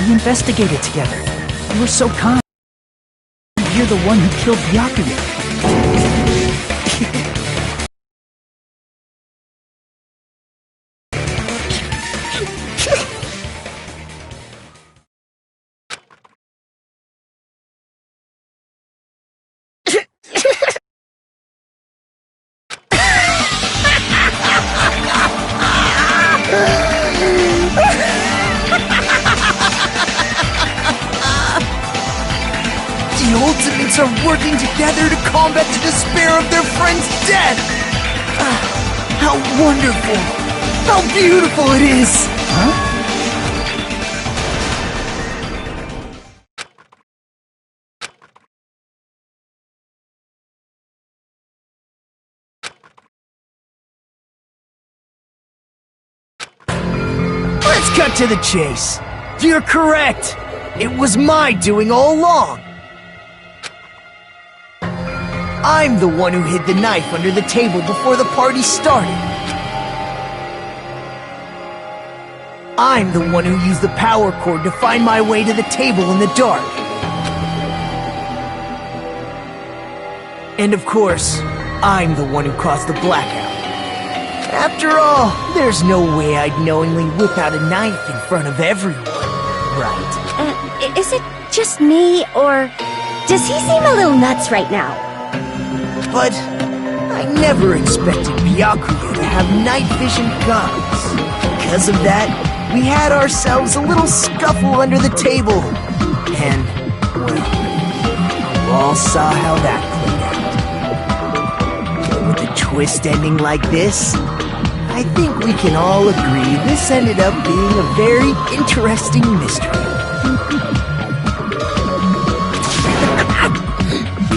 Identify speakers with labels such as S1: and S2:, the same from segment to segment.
S1: We investigated together. You were so kind. You're the one who killed Byakuya. The Ultimates are working together to combat the despair of their friend's death! How wonderful! How beautiful it is! Huh? Let's cut to the chase. You're correct. It was my doing all along. I'm the one who hid the knife under the table before the party started. I'm the one who used the power cord to find my way to the table in the dark. And of course, I'm the one who caused the blackout. After all, there's no way I'd knowingly whip out a knife in front of everyone, right?
S2: Is it just me, or does he seem a little nuts right now?
S1: But I never expected Byakuya to have night vision guns. Because of that, we had ourselves a little scuffle under the table. And, well, you all saw how that played out. With a twist ending like this, I think we can all agree this ended up being a very interesting mystery.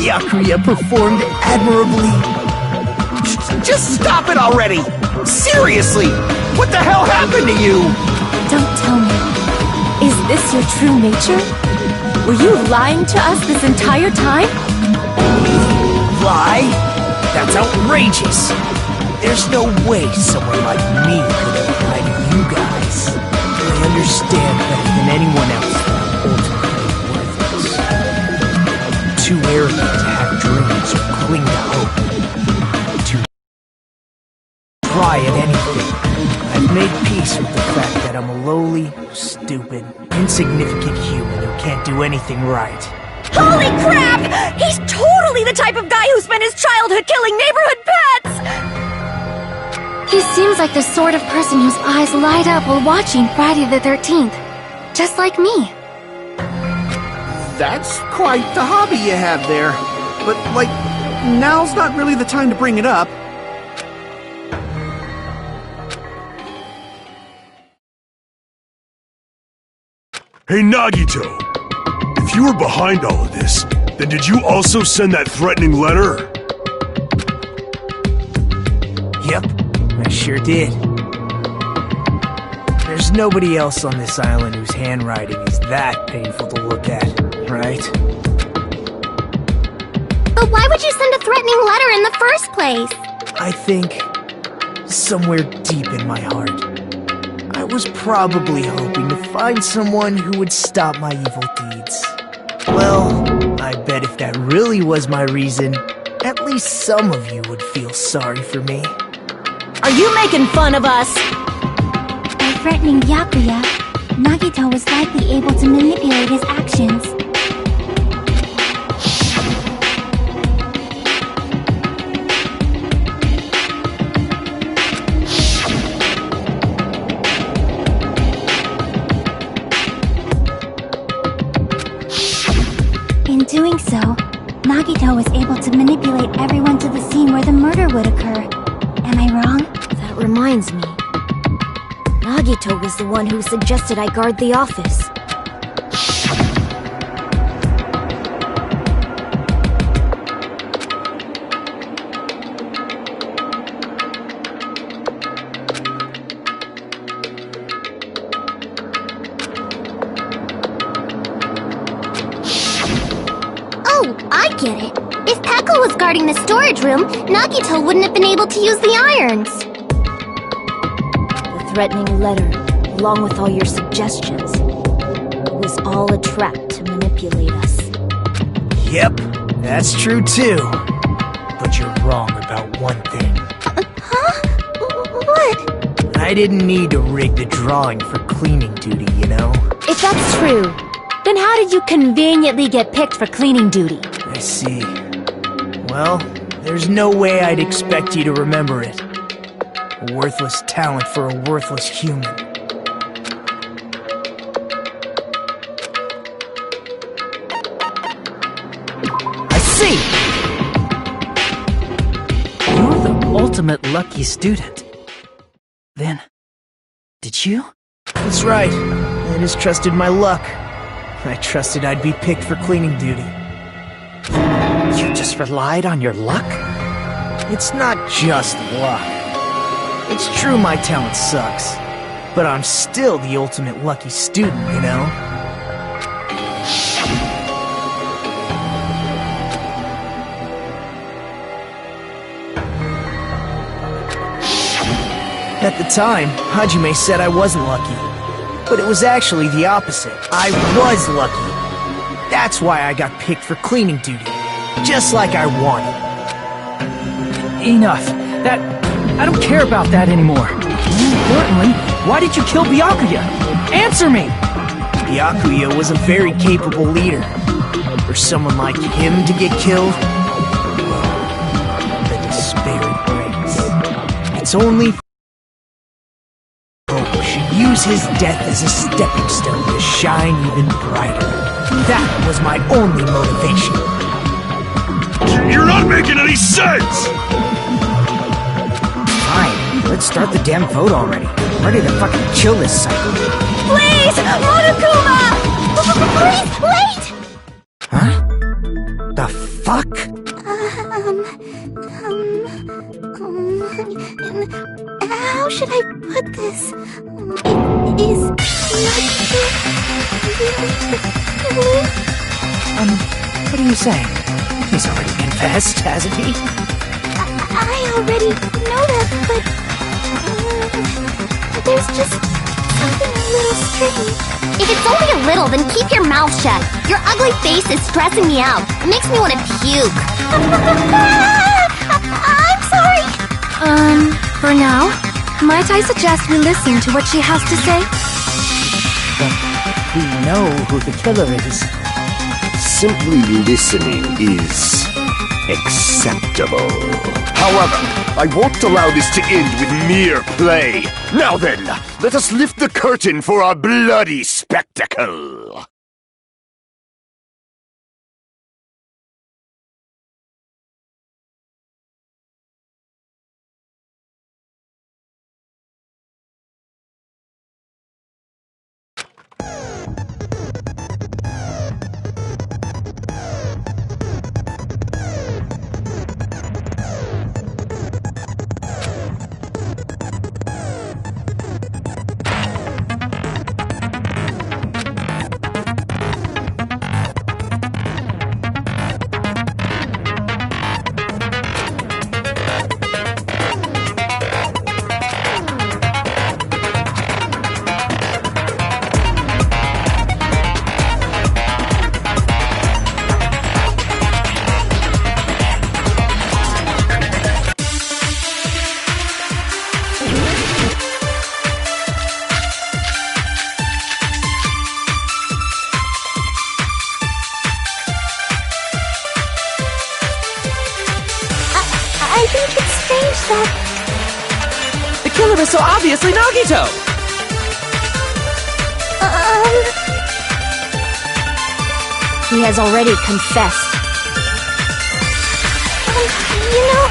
S1: Byakuya performed admirably.
S3: Just stop it already! Seriously! What the hell happened to you?
S2: Don't tell me. Is this your true nature? Were you lying to us this entire time?
S1: Lie? That's outrageous! There's no way someone like me could have lied to you guys. I understand better than anyone else that I'm ultimately worthless. Too arrogant to have dreams or cling to hope. To try at anything. I've made peace with the fact that I'm a lowly, stupid, insignificant human who can't do anything right.
S2: Holy crap! He's totally the type of guy who spent his childhood killing neighborhood pets! He seems like the sort of person whose eyes light up while watching Friday the 13th. Just like me.
S3: That's quite the hobby you have there. But, like, now's not really the time to bring it up.
S4: Hey Nagito! If you were behind all of this, then did you also send that threatening letter?
S1: Yep, I sure did. There's nobody else on this island whose handwriting is that painful to look at, right?
S2: But why would you send a threatening letter in the first place?
S1: I think, somewhere deep in my heart, I was probably hoping to find someone who would stop my evil deeds. Well, I bet if that really was my reason, at least some of you would feel sorry for me.
S2: Are you making fun of us?
S5: By threatening Byakuya, Nagito was likely able to manipulate his actions. In doing so, Nagito was able to manipulate everyone to the scene where the murder would occur. Am I wrong?
S2: That reminds me. Nagito was the one who suggested I guard the office.
S5: Oh, I get it. If Pekka was guarding the storage room, Nagito wouldn't have been able to use the irons.
S2: The threatening letter, along with all your suggestions.
S5: was all a trap to manipulate us.
S1: Yep, that's true too. But you're wrong about one thing.
S5: What?
S1: I didn't need to rig the drawing for cleaning duty, you know?
S2: If that's true, then how did you conveniently get picked for cleaning duty?
S1: I see. Well, there's no way I'd expect you to remember it. A worthless talent for a worthless human. I see! You're the ultimate lucky student. Then, did you? That's right. I just trusted my luck. I trusted I'd be picked for cleaning duty. You just relied on your luck? It's not just luck. It's true my talent sucks, but I'm still the ultimate lucky student, you know? At the time, Hajime said I wasn't lucky, but it was actually the opposite. I was lucky. That's why I got picked for cleaning duty, just like I wanted. Enough. I don't care about that anymore. More importantly, why did you kill Byakuya? Answer me! Byakuya was a very capable leader. For someone like him to get killed, well, the despair it brings. It's only hope should use his death as a stepping stone to shine even brighter. That was my only motivation.
S4: You're not making any sense!
S1: Fine, let's start the damn vote already. I'm ready to fucking kill this cycle.
S2: Please! Monokuma! Please, wait!
S1: Huh? The fuck?
S5: How should I put this? It is not
S1: What are you saying? He's already confessed, hasn't he?
S5: I already know that, but there's just something a little strange.
S2: If it's only a little, then keep your mouth shut. Your ugly face is stressing me out. It makes me want to puke.
S5: I'm sorry.
S2: For now, might I suggest we listen to what she has to say?
S1: We know who the killer is.
S6: Simply listening is acceptable. However, I won't allow this to end with mere play. Now then, let us lift the curtain for our bloody spectacle.
S5: I think it's strange that
S1: The killer is so obviously Nagito!
S2: He has already confessed.
S5: you know,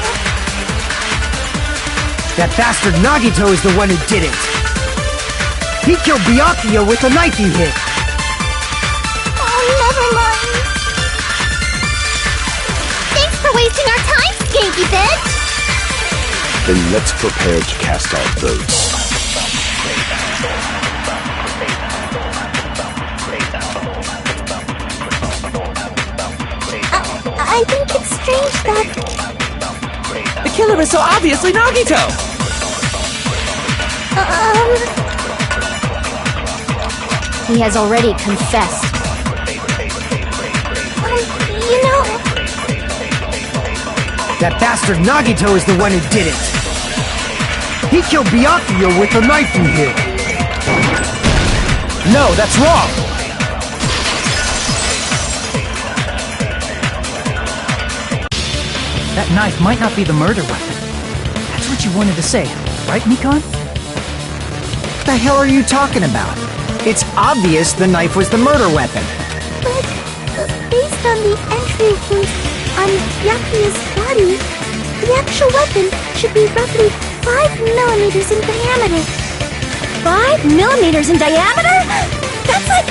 S1: That bastard Nagito is the one who did it! He killed Byakuya with the knife he hid!
S5: never mind.
S2: Thanks for wasting our time, skanky bitch!
S6: Then let's prepare to cast our votes.
S5: I think it's strange that
S1: The killer is so obviously Nagito!
S2: he has already confessed.
S5: You know,
S1: That bastard Nagito is the one who did it. He killed Byakuya with the knife you hid. No, that's wrong.
S7: That knife might not be the murder weapon. That's what you wanted to say, right, Mikon?
S1: What the hell are you talking about? It's obvious the knife was the murder weapon.
S5: but based on the entry wounds on Byakuya's body, the actual weapon should be roughly 5 millimeters in diameter.
S2: 5 millimeters in diameter? That's like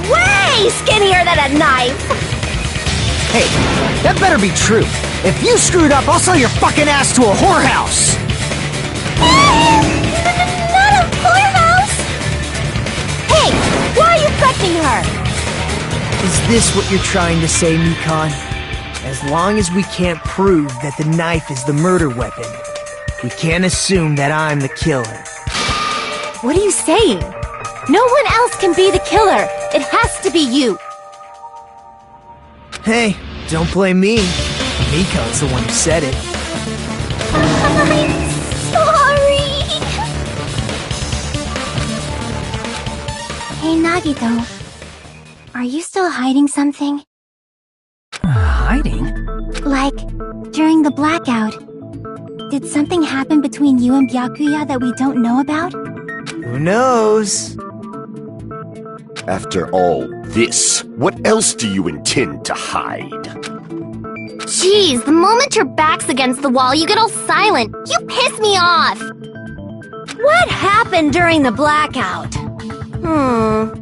S2: way skinnier than a knife!
S1: Hey, that better be true. If you screwed up, I'll sell your fucking ass to a whorehouse!
S2: Not a whorehouse! Hey, why are you threatening her?
S1: Is this what you're trying to say, Mikon? As long as we can't prove that the knife is the murder weapon, we can't assume that I'm the killer.
S2: What are you saying? No one else can be the killer. It has to be you.
S1: Hey, don't blame me. Mikon's the one who said it.
S5: I'm sorry. Hey, Nagito. Are you still hiding something?
S7: Hiding?
S5: Like, during the blackout, did something happen between you and Byakuya that we don't know about?
S1: Who knows?
S6: After all this, what else do you intend to hide?
S2: Jeez, the moment your back's against the wall, you get all silent. You piss me off. What happened during the blackout? Ugh!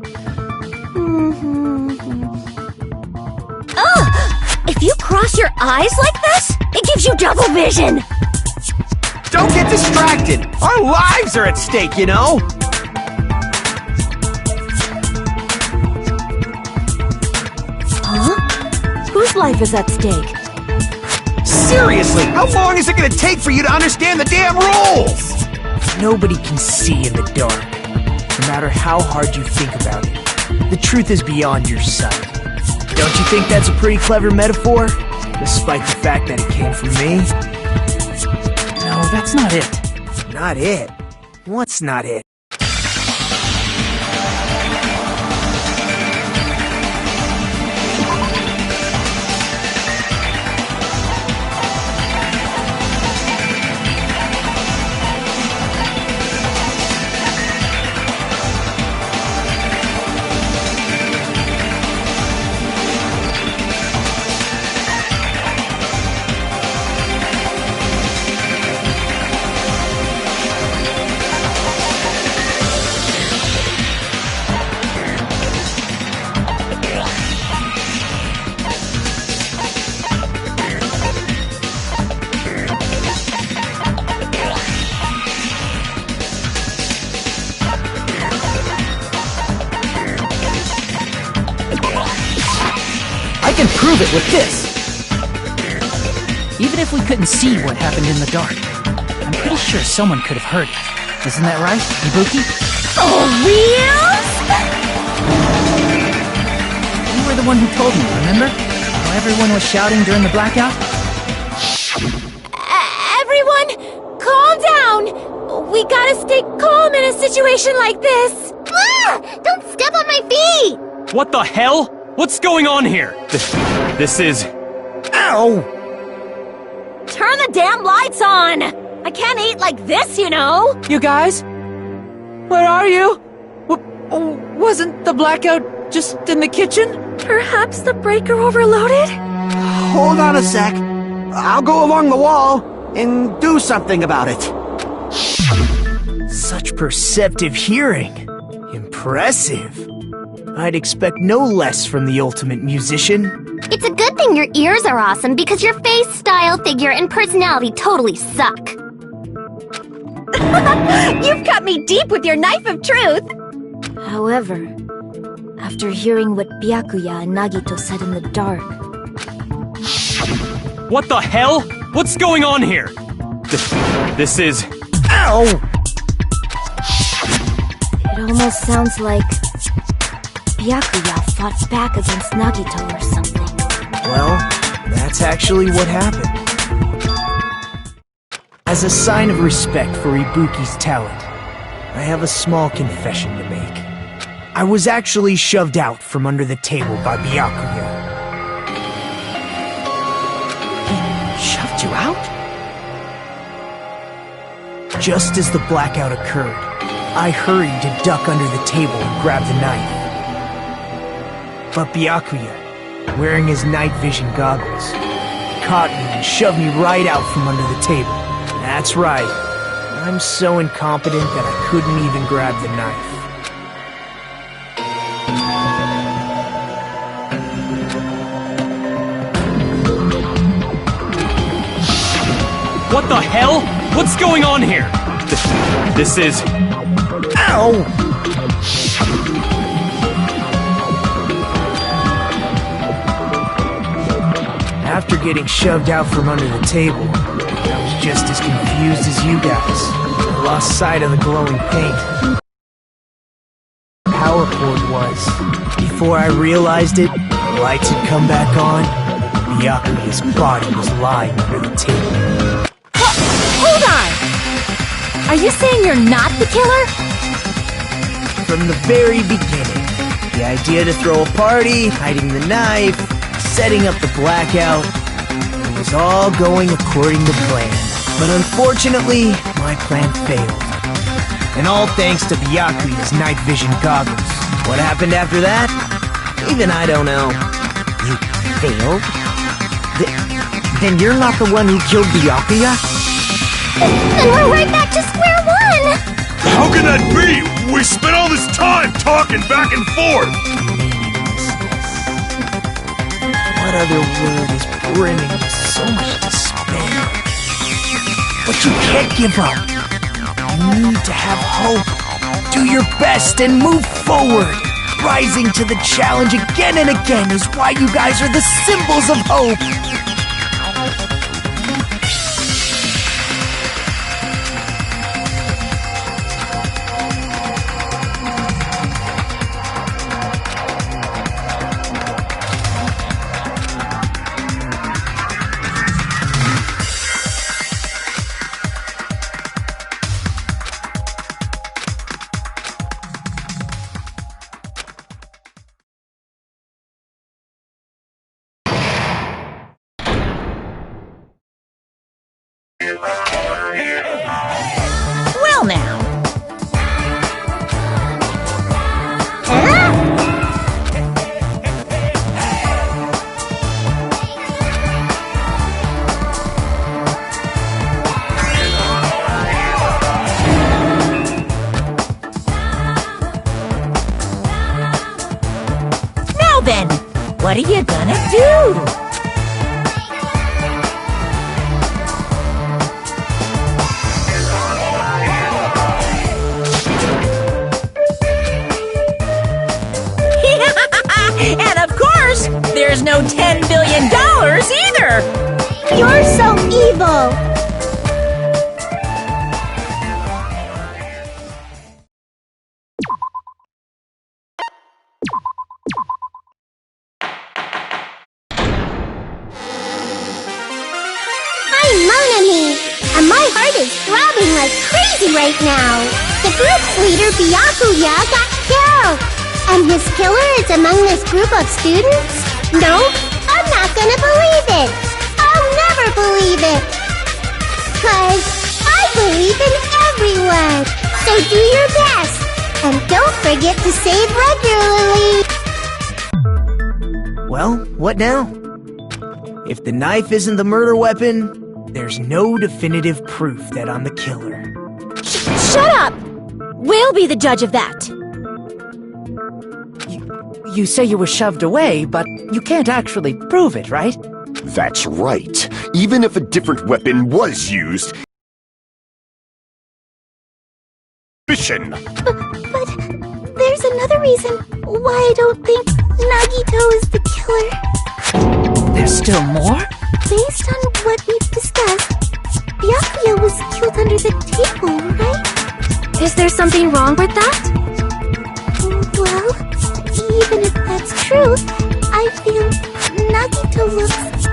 S2: If you cross your eyes like this, it gives you double vision.
S3: Don't get distracted! Our lives are at stake, you know?
S2: Huh? Whose life is at stake?
S3: Seriously, how long is it gonna take for you to understand the damn rules?
S1: Nobody can see in the dark, no matter how hard you think about it. The truth is beyond your sight. Don't you think that's a pretty clever metaphor? Despite the fact that it came from me?
S7: No, that's not it.
S1: Not it? What's not it?
S7: I can prove it with this! Even if we couldn't see what happened in the dark, I'm pretty sure someone could have heard it. Isn't that right, Ibuki?
S2: For real?
S7: You were the one who told me, remember? How everyone was shouting during the blackout?
S2: Everyone, calm down! We gotta stay calm in a situation like this! Ah! Don't step on my feet!
S8: What the hell? What's going on here? This is...
S1: Ow!
S2: Turn the damn lights on! I can't eat like this, you know!
S7: You guys? Where are you? Wasn't the blackout just in the kitchen?
S2: Perhaps the breaker overloaded?
S3: Hold on a sec. I'll go along the wall and do something about it.
S1: Such perceptive hearing. Impressive. I'd expect no less from the ultimate musician.
S2: It's a good thing your ears are awesome because your face, style, figure, and personality totally suck. You've cut me deep with your knife of truth! However, after hearing what Byakuya and Nagito said in the dark...
S8: What the hell? What's going on here? This is...
S1: Ow!
S2: It almost sounds like Byakuya fought back against Nagito or something.
S1: Well, that's actually what happened. As a sign of respect for Ibuki's talent, I have a small confession to make. I was actually shoved out from under the table by Byakuya.
S7: He shoved you out?
S1: Just as the blackout occurred, I hurried to duck under the table and grab the knife. But Byakuya, wearing his night vision goggles, caught me and shoved me right out from under the table. That's right. I'm so incompetent that I couldn't even grab the knife.
S8: What the hell? What's going on here? This is...
S1: Ow! After getting shoved out from under the table, I was just as confused as you guys. I lost sight of the glowing paint. Power cord was. Before I realized it, the lights had come back on. Byakuya's body was lying under the table.
S2: Hold on! Are you saying you're not the killer?
S1: From the very beginning, the idea to throw a party, hiding the knife, setting up the blackout, it was all going according to plan. But unfortunately, my plan failed. And all thanks to Byakuya's night vision goggles. What happened after that? Even I don't know. You failed? Then you're not the one who killed Byakuya?
S5: And we're right back to square one!
S4: How can that be? We spent all this time talking back and forth!
S1: What other word is brimming with so much despair? But you can't give up. You need to have hope. Do your best and move forward. Rising to the challenge again and again is why you guys are the symbols of hope.
S7: Well now. Now then, what are you gonna do? And of course, there's no $10 billion either!
S5: You're so evil! I'm Monami, and my heart is throbbing like crazy right now. The group's leader, Byakuya, got killed. And his killer is among this group of students? No, I'm not gonna believe it. I'll never believe it. 'Cause I believe in everyone. So do your best. And don't forget to save regularly.
S1: Well, what now? If the knife isn't the murder weapon, there's no definitive proof that I'm the killer.
S2: Shut up! We'll be the judge of that.
S7: You say you were shoved away, but you can't actually prove it, right?
S6: That's right. Even if a different weapon was used... Mission!
S5: But there's another reason why I don't think Nagito is the killer.
S7: There's still more?
S5: Based on what we've discussed, Byakuya was killed under the table, right?
S2: Is there something wrong with that?
S5: Well, even if that's true, I feel Nagito looks,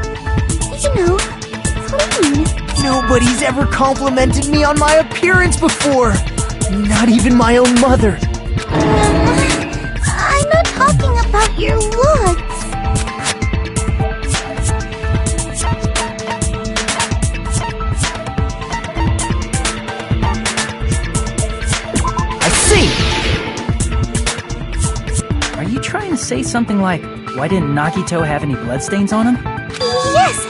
S5: clean.
S1: Nobody's ever complimented me on my appearance before. Not even my own mother.
S5: I'm not talking about your looks.
S1: I see!
S7: Are you trying to say something like, why didn't Nagito have any bloodstains on him?
S5: Yes,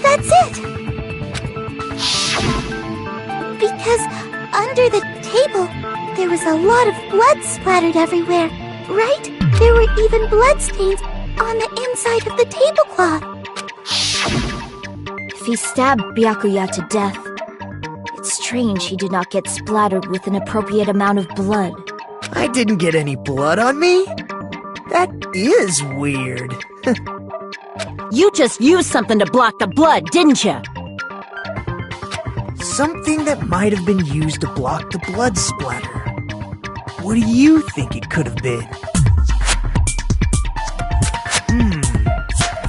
S5: that's it. Because under the table, there was a lot of blood splattered everywhere, right? There were even bloodstains on the inside of the tablecloth.
S2: If he stabbed Byakuya to death, it's strange he did not get splattered with an appropriate amount of blood.
S1: I didn't get any blood on me? That is weird.
S2: You just used something to block the blood, didn't you?
S1: Something that might have been used to block the blood splatter. What do you think it could have been?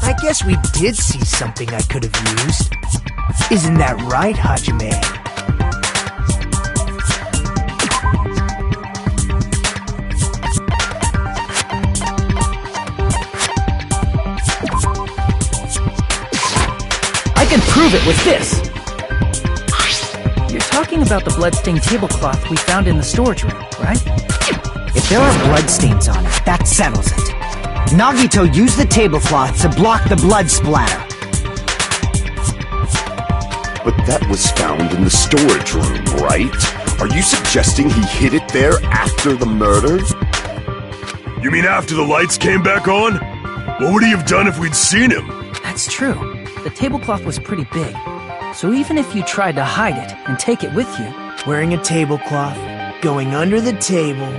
S1: I guess we did see something I could have used. Isn't that right, Hajime?
S7: I can prove it with this! You're talking about the bloodstained tablecloth we found in the storage room, right?
S1: If there are bloodstains on it, that settles it. Nagito used the tablecloth to block the blood splatter.
S6: But that was found in the storage room, right? Are you suggesting he hid it there after the murder?
S4: You mean after the lights came back on? What would he have done if we'd seen him?
S7: That's true. The tablecloth was pretty big. So even if you tried to hide it and take it with you...
S1: Wearing a tablecloth, going under the table,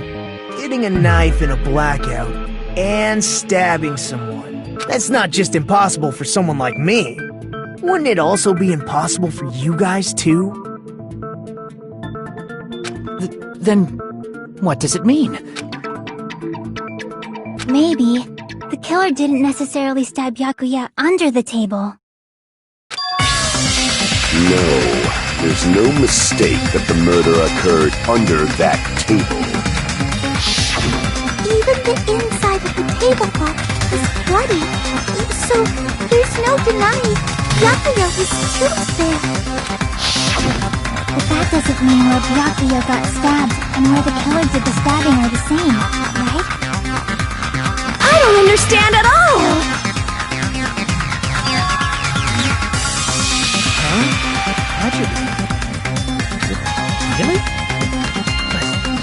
S1: getting a knife in a blackout, and stabbing someone. That's not just impossible for someone like me. Wouldn't it also be impossible for you guys too?
S7: Then, what does it mean?
S5: Maybe the killer didn't necessarily stab Byakuya under the table.
S6: No, there's no mistake that the murder occurred under that table.
S5: Even the inside of the tablecloth is bloody, so there's no denying Byakuya was killed there. But that doesn't mean where Byakuya got stabbed and where the killer did the stabbing are the same, right?
S2: I don't understand at all!
S7: Really?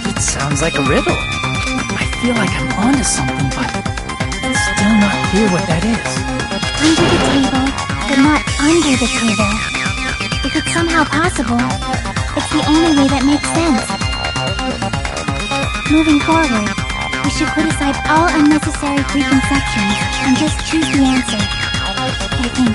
S7: But it sounds like a riddle. I feel like I'm onto something, but it's still not clear what that is.
S5: Under the table, but not under the table. If it's somehow possible, it's the only way that makes sense. Moving forward, we should put aside all unnecessary preconceptions and just choose the answer. I think.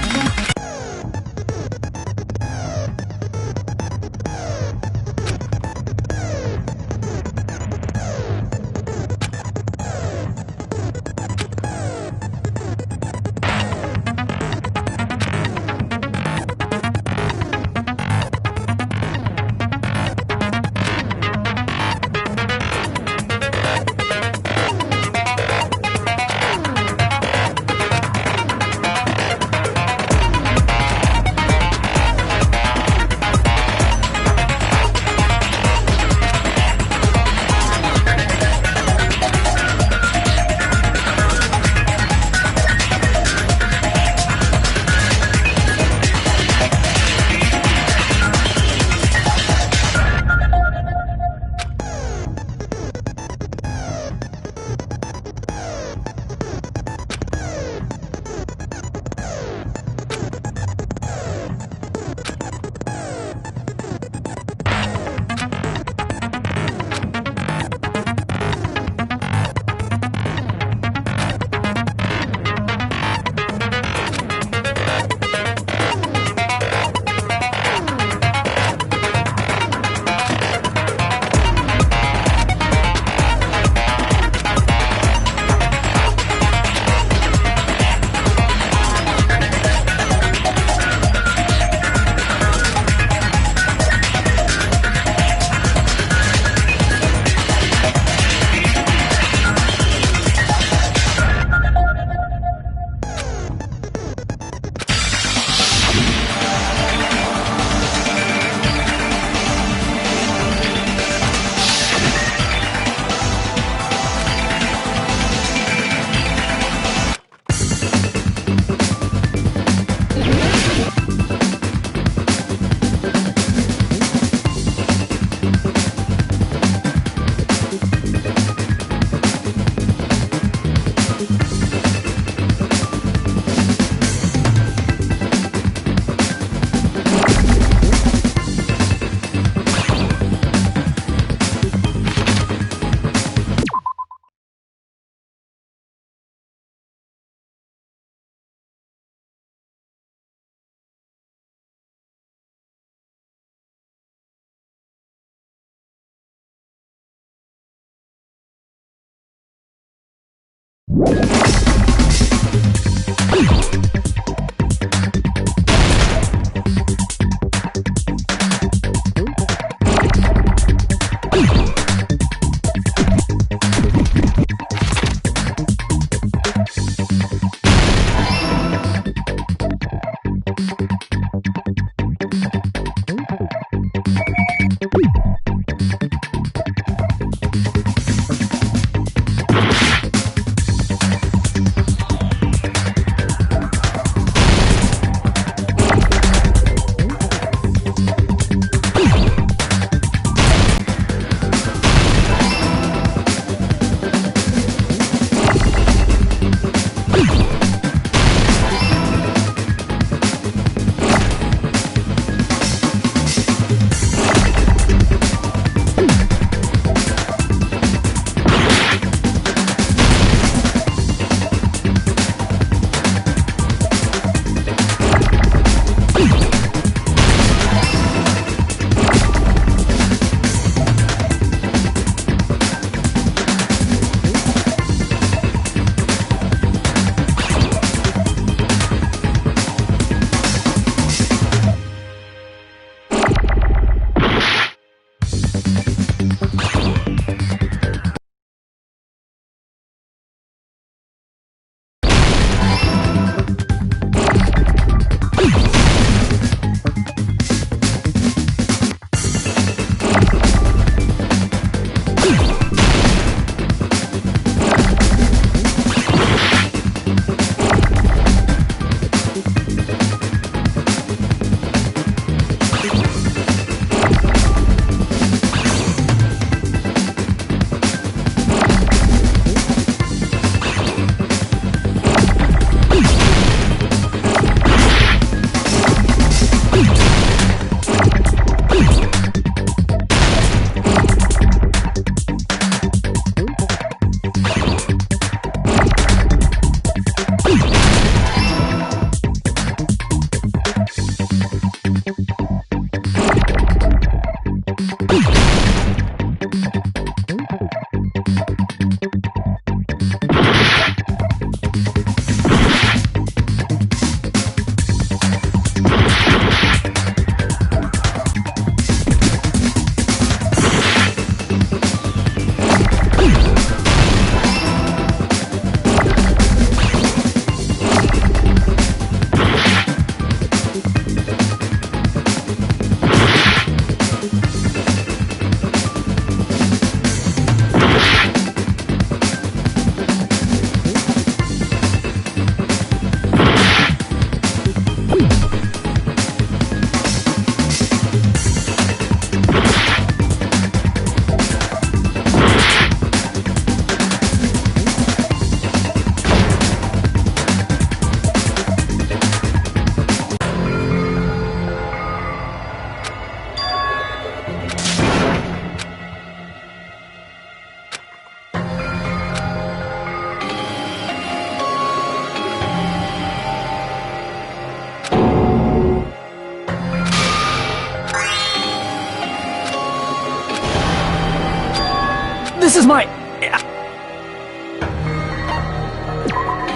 S1: This is my...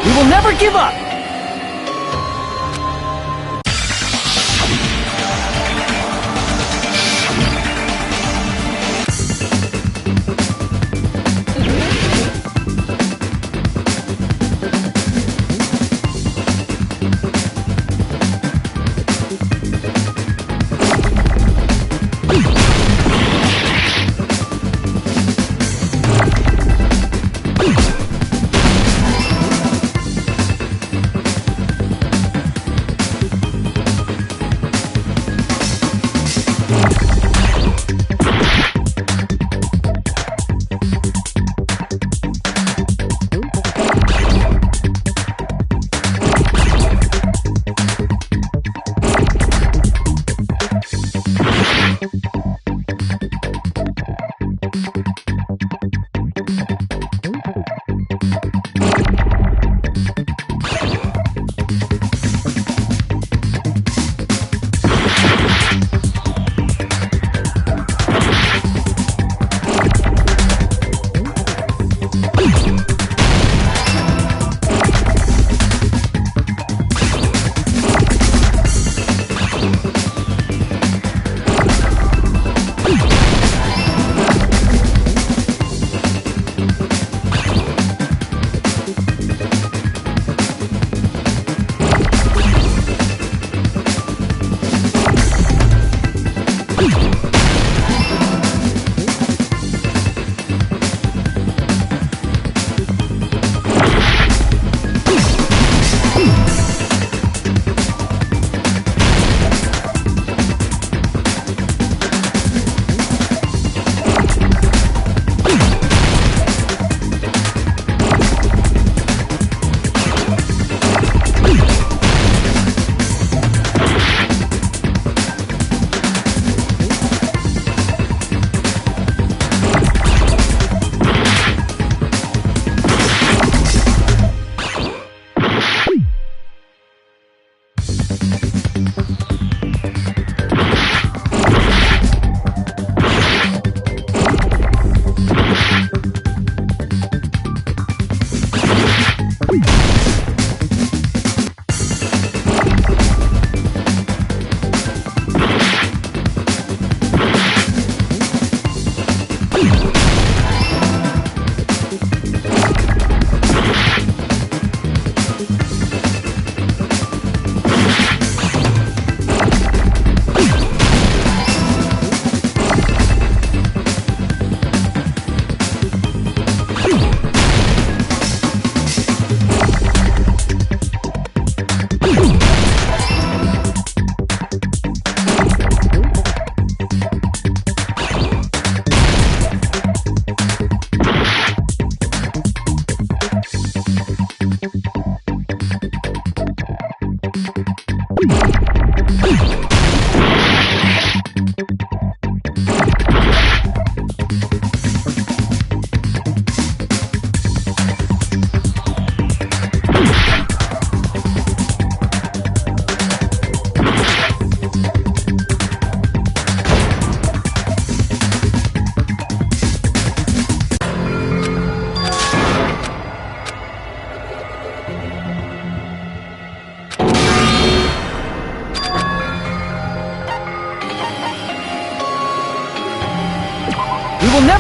S1: We will never give up!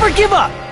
S1: never give up!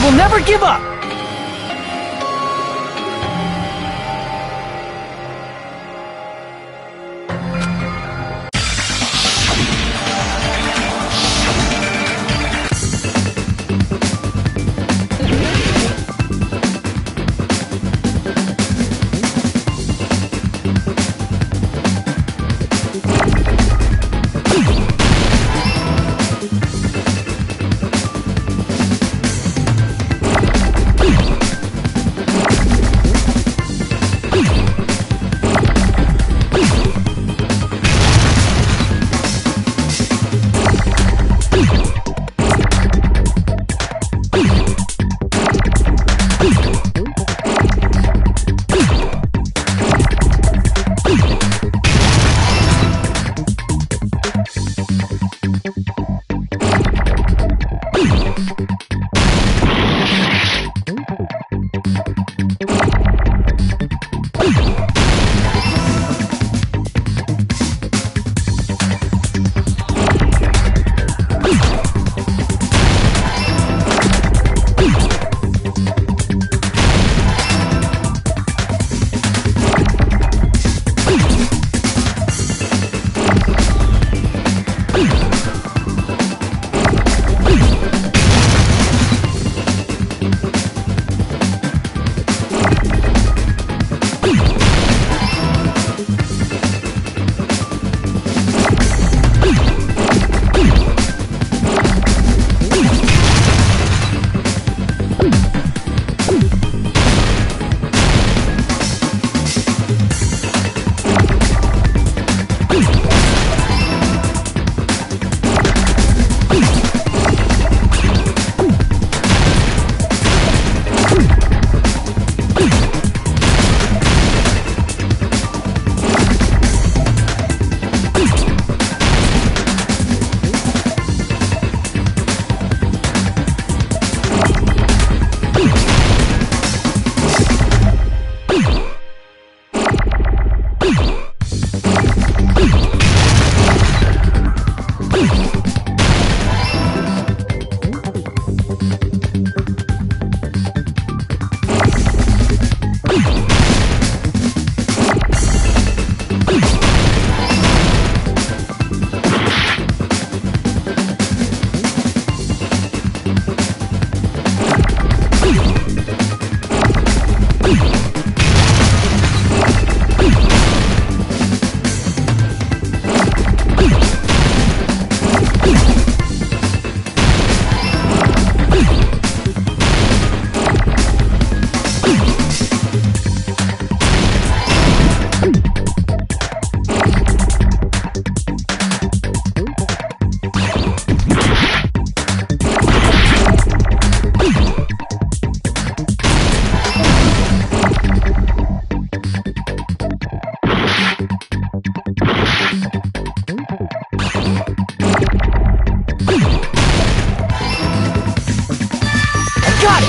S1: will never give up! got it!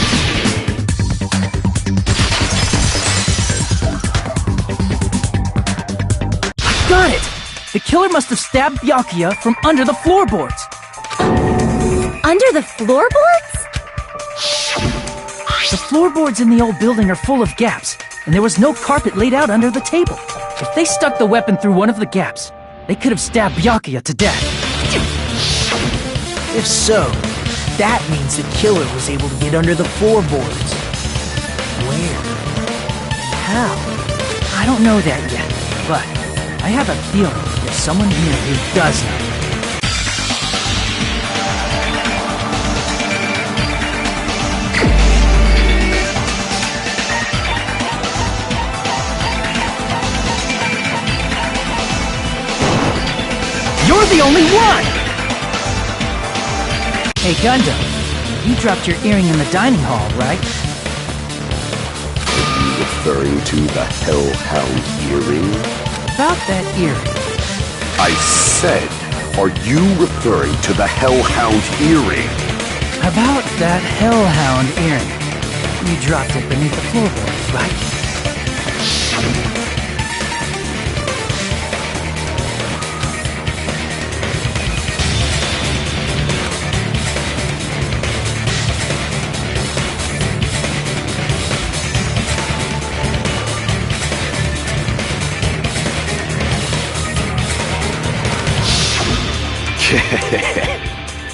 S1: I got it! The killer must have stabbed Byakuya from under the floorboards.
S2: Under the floorboards?
S1: The floorboards in the old building are full of gaps, and there was no carpet laid out under the table. If they stuck the weapon through one of the gaps, they could have stabbed Byakuya to death.
S7: If so, that means the killer was able to get under the floorboards. Where? How?
S1: I don't know that yet, but I have a feeling there's someone here who does know. You're the only one! Hey, Gundam, you dropped your earring in the dining hall, right?
S6: Are you referring to the Hellhound earring?
S1: About that earring.
S6: I said, are you referring to the Hellhound earring?
S1: About that Hellhound earring. You dropped it beneath the floorboards, right?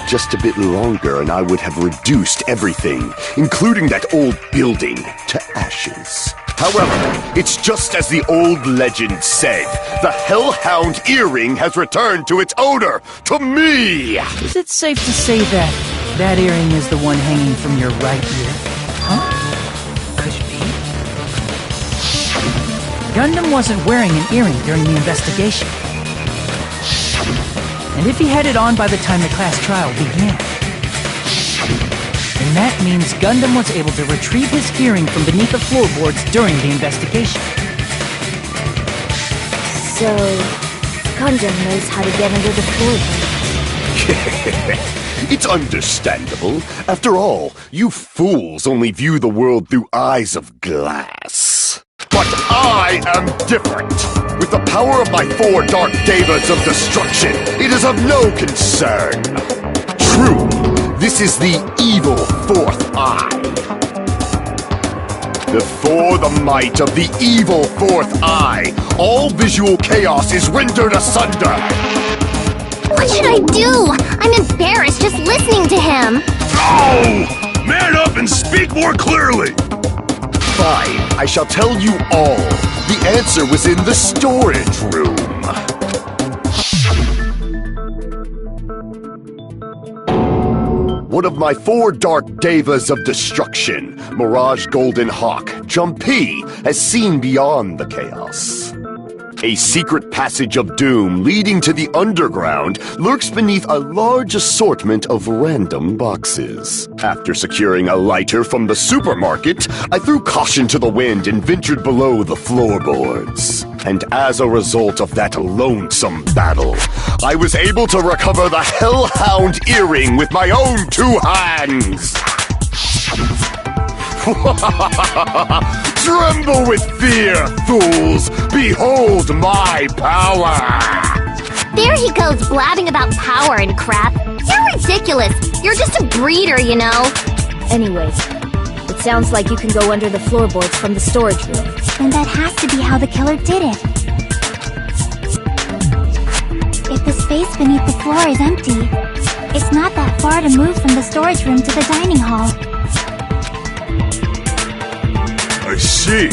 S6: Just a bit longer and I would have reduced everything, including that old building, to ashes. However, it's just as the old legend said. The Hellhound earring has returned to its owner, to me!
S1: Is it safe to say that that earring is the one hanging from your right ear? Huh? Could it be? Gundam wasn't wearing an earring during the investigation. And if he had it on by the time the class trial began, then that means Gundam was able to retrieve his earring from beneath the floorboards during the investigation.
S2: So, Gundam knows how to get under the floorboards.
S6: It's understandable. After all, you fools only view the world through eyes of glass. But I am different. With the power of my 4 Dark Devas of Destruction, it is of no concern. True, this is the evil 4th eye. Before the might of the evil 4th eye, all visual chaos is rendered asunder.
S5: What should I do? I'm embarrassed just listening to him.
S4: Oh! Man up and speak more clearly!
S6: Fine, I shall tell you all. The answer was in the storage room. One of my 4 Dark Devas of Destruction, Mirage Golden Hawk, Jumpy, has seen beyond the chaos. A secret passage of doom leading to the underground lurks beneath a large assortment of random boxes. After securing a lighter from the supermarket, I threw caution to the wind and ventured below the floorboards. And as a result of that lonesome battle, I was able to recover the Hellhound earring with my own 2 hands! Tremble with fear, fools! Behold my power!
S5: There he goes blabbing about power and crap. You're ridiculous. You're just a breeder, you know.
S2: Anyways, it sounds like you can go under the floorboards from the storage room.
S5: Then that has to be how the killer did it. If the space beneath the floor is empty, it's not that far to move from the storage room to the dining hall.
S4: I see.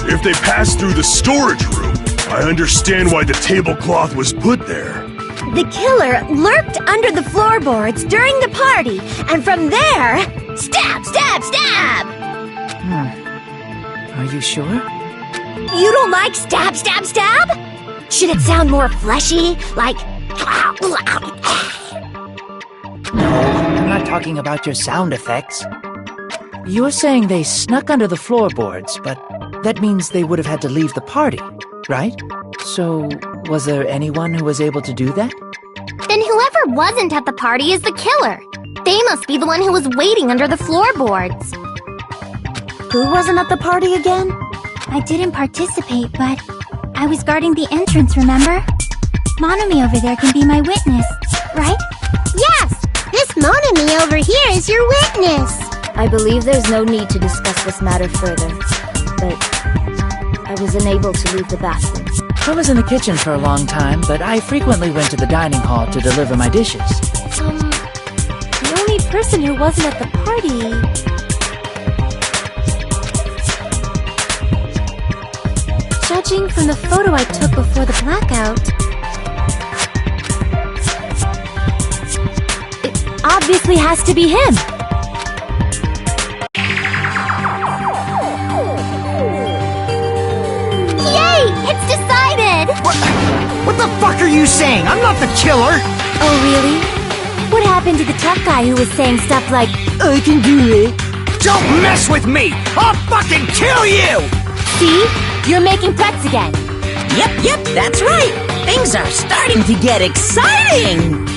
S4: If they passed through the storage room, I understand why the tablecloth was put there.
S2: The killer lurked under the floorboards during the party, and from there, stab, stab, stab!
S1: Are you sure?
S2: You don't like stab, stab, stab? Should it sound more fleshy, like...
S1: No, I'm not talking about your sound effects. You're saying they snuck under the floorboards, but that means they would have had to leave the party, right? So, was there anyone who was able to do that?
S5: Then whoever wasn't at the party is the killer. They must be the one who was waiting under the floorboards.
S2: Who wasn't at the party again?
S9: I didn't participate, but I was guarding the entrance, remember? Monomi over there can be my witness, right?
S5: Yes! This Monomi over here is your witness!
S2: I believe there's no need to discuss this matter further, but I was unable to leave the bathroom.
S7: I was in the kitchen for a long time, but I frequently went to the dining hall to deliver my dishes.
S2: The only person who wasn't at the party... Judging from the photo I took before the blackout... it obviously has to be him!
S5: Yay! It's decided!
S3: What the fuck are you saying? I'm not the killer!
S2: Oh, really? What happened to the tough guy who was saying stuff like, I can do it?
S3: Don't mess with me! I'll fucking kill you!
S2: See? You're making threats again.
S10: Yep, that's right. Things are starting to get exciting.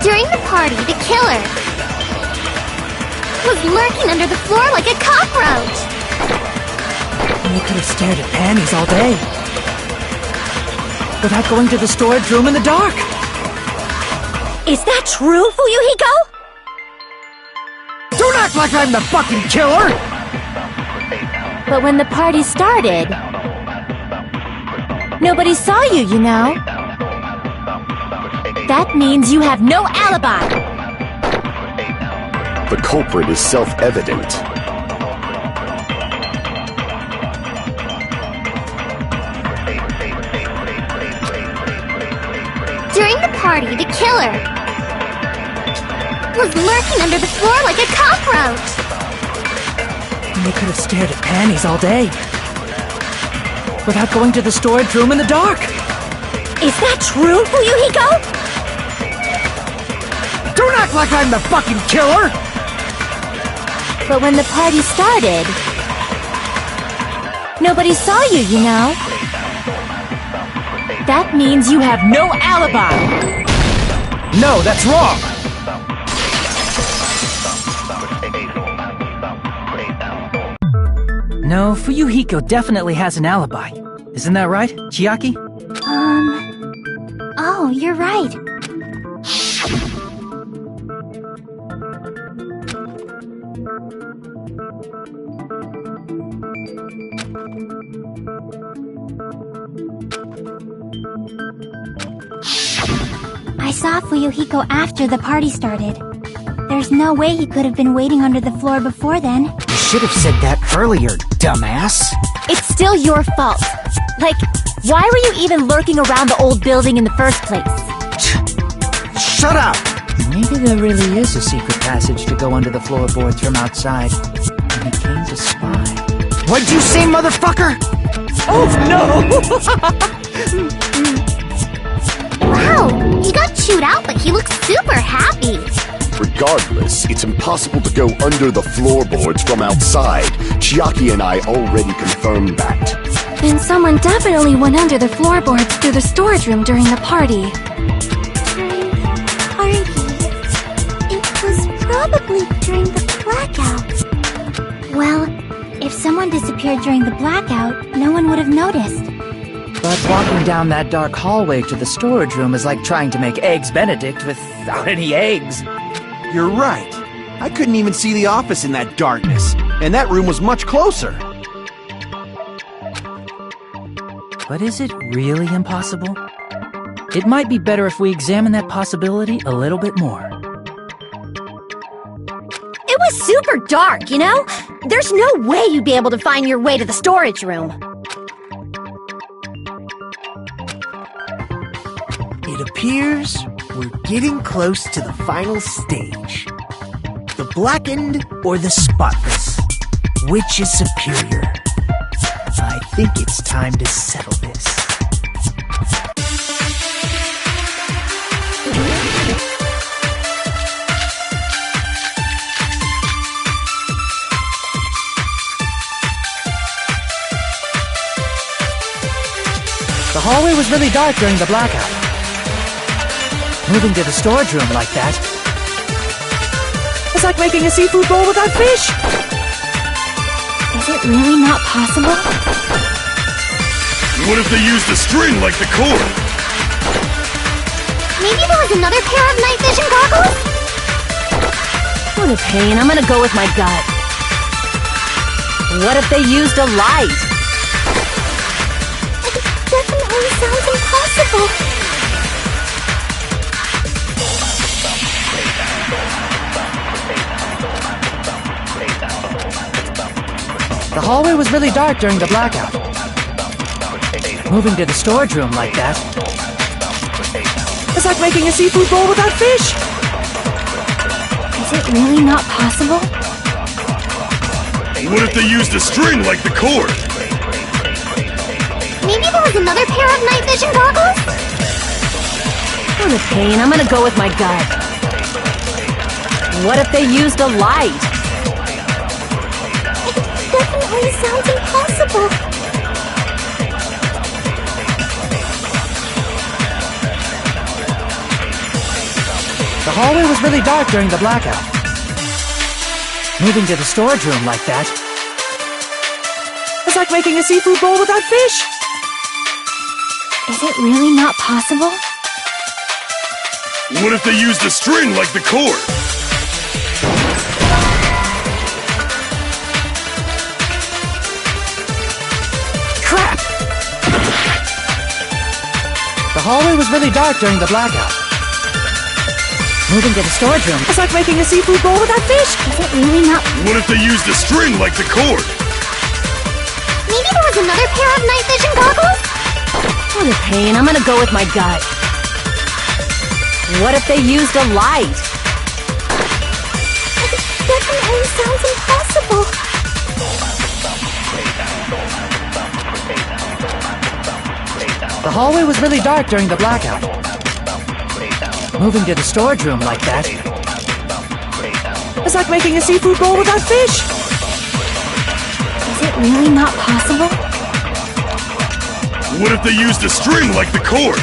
S5: During the party, the killer was lurking under the floor like a cockroach.
S7: And you could have stared at panties all day. Without going to the storage room in the dark.
S2: Is that true, Fuyuhiko?
S3: Don't act like I'm the fucking killer!
S2: But when the party started, nobody saw you, you know? That means you have no alibi!
S6: The culprit is self-evident.
S5: During the party, the killer was lurking under the floor like a cockroach.
S7: And you could have stared at panties all day. Without going to the storage room in the dark.
S2: Is that true, Fuyuhiko?
S3: Don't act like I'm the fucking killer!
S2: But when the party started, nobody saw you, you know? That means you have no alibi!
S3: No, that's wrong!
S7: No, Fuyuhiko definitely has an alibi. Isn't that right, Chiaki?
S9: Oh, you're right. I saw Fuyuhiko after the party started. There's no way he could have been waiting under the floor before then.
S3: You should have said that earlier, dumbass.
S2: It's still your fault. Like, why were you even lurking around the old building in the first place?
S3: Shut up!
S7: Maybe there really is a secret passage to go under the floorboards from outside. Maybe Kane's a spy.
S3: What'd you say, motherfucker?
S7: Oh, no!
S5: Wow, he got chewed out, but he looks super happy.
S6: Regardless, it's impossible to go under the floorboards from outside. Chiaki and I already confirmed that.
S2: Then someone definitely went under the floorboards through the storage room during the party.
S5: Party. It was probably during the blackout.
S9: Well, if someone disappeared during the blackout, no one would have noticed.
S7: But walking down that dark hallway to the storage room is like trying to make Eggs Benedict without any eggs.
S3: You're right. I couldn't even see the office in that darkness. And that room was much closer.
S7: But is it really impossible? It might be better if we examine that possibility a little bit more.
S2: It was super dark, you know? There's no way you'd be able to find your way to the storage room.
S1: It appears we're getting close to the final stage. The blackened or the spotless? Which is superior? I think it's time to settle this.
S7: The hallway was really dark during the blackout. Moving to the storage room like that. It's like making a seafood bowl without fish!
S9: Is it really not possible?
S4: What if they used a string like the cord?
S5: Maybe there was another pair of night vision goggles?
S2: What a pain. I'm gonna go with my gut. What if they used a light?
S5: It definitely sounds impossible.
S7: The hallway was really dark during the blackout. Moving to the storage room like that. It's like making a seafood bowl without fish!
S9: Is it really not possible?
S4: What if they used a string like the cord?
S5: Maybe there was another pair of night vision goggles?
S2: What a pain. I'm gonna go with my gut. What if they used a light?
S5: It definitely sounds impossible.
S7: The hallway was really dark during the blackout. Moving to the storage room like that. It's like making a seafood bowl without fish!
S9: Is it really not possible?
S4: What if they used a string like the cord?
S7: Crap! The hallway was really dark during the blackout. Moving to the storage room. It's like making a seafood bowl without fish!
S9: Is it really not?
S4: What if they used a string like the cord?
S5: Maybe there was another pair of night vision goggles?
S2: What a pain. I'm gonna go with my gut. What if they used a light?
S5: It definitely sounds impossible.
S7: The hallway was really dark during the blackout. Moving to the storage room like that. It's like making a seafood bowl without fish!
S9: Is it really not possible?
S4: What if they used a string like the cord?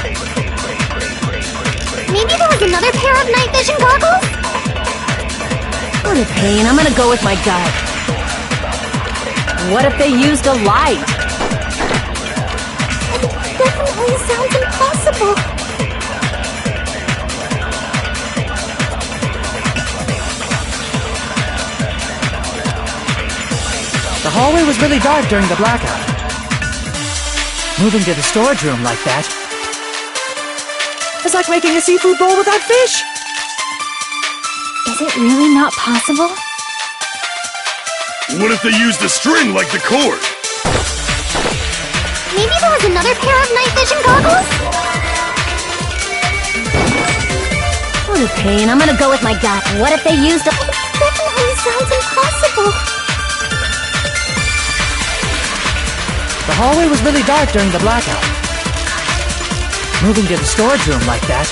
S5: Maybe there was another pair of night vision goggles?
S2: What a pain. I'm gonna go with my gut. What if they used a light?
S5: It definitely sounds impossible.
S7: The hallway was really dark during the blackout. Moving to the storage room like that. It's like making a seafood bowl without fish!
S9: Is it really not possible?
S4: What if they used a string like the cord?
S5: Maybe there was another pair of night vision goggles?
S2: What a pain. I'm gonna go with my gut. What if they used a...
S5: It definitely sounds impossible.
S7: The hallway was really dark during the blackout. Moving to the storage room like that.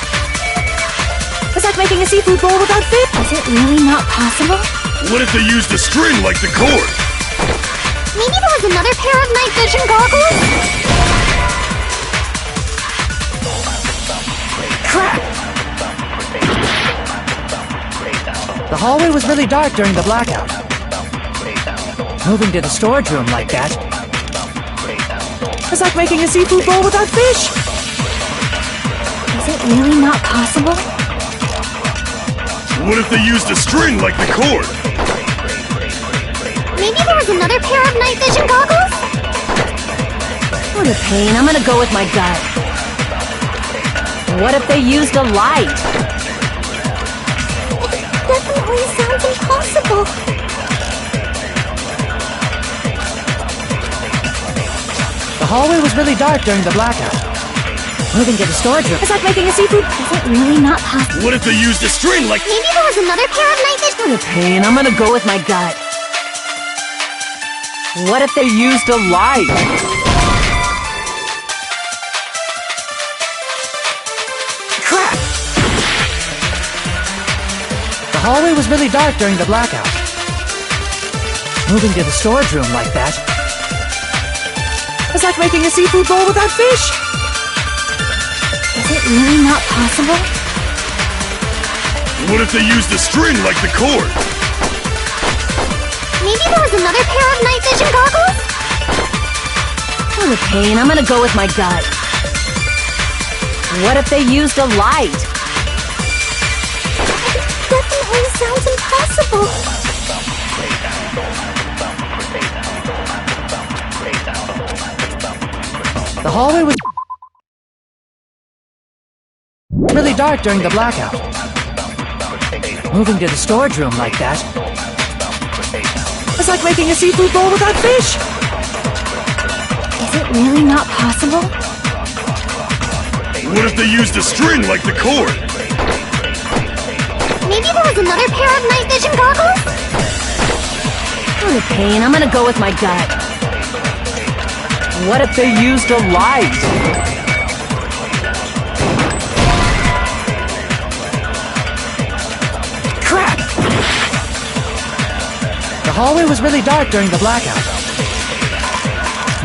S7: It's like making a seafood bowl without fish!
S9: Is it really not possible?
S4: What if they used a string like the cord?
S5: Maybe there was another pair of night vision goggles?
S7: Crap! The hallway was really dark during the blackout. Moving to the storage room like that. It's like making a seafood bowl without fish!
S9: Is it really not possible?
S4: What if they used a string like the cord?
S5: Maybe there was another pair of night vision goggles?
S10: For the pain, I'm gonna go with my gut. What if they used a light?
S5: Definitely sounds impossible.
S7: The hallway was really dark during the blackout. Moving to the storage room.
S9: It's like making a seafood. Is it really not possible?
S4: What if they used a string like...
S5: Maybe there was another pair of night vision.
S10: For the pain, I'm gonna go with my gut. What if they used a light?
S7: Crap! The hallway was really dark during the blackout. Moving to the storage room like that. It's like making a seafood bowl without fish.
S9: Is it really not possible?
S4: What if they used a string like the cord?
S5: Maybe there was another pair of night vision goggles?
S10: For the pain, I'm gonna go with my gut. What if they used a light?
S5: Definitely sounds impossible.
S7: The hallway was really dark during the blackout. Moving to the storage room like that. It's like making a seafood bowl without fish.
S9: Is it really not possible?
S4: What if they used a string like the cord?
S5: Maybe there was another pair of night vision goggles?
S10: For the pain, I'm gonna go with my gut. What if they used a light?
S7: Crap! The hallway was really dark during the blackout.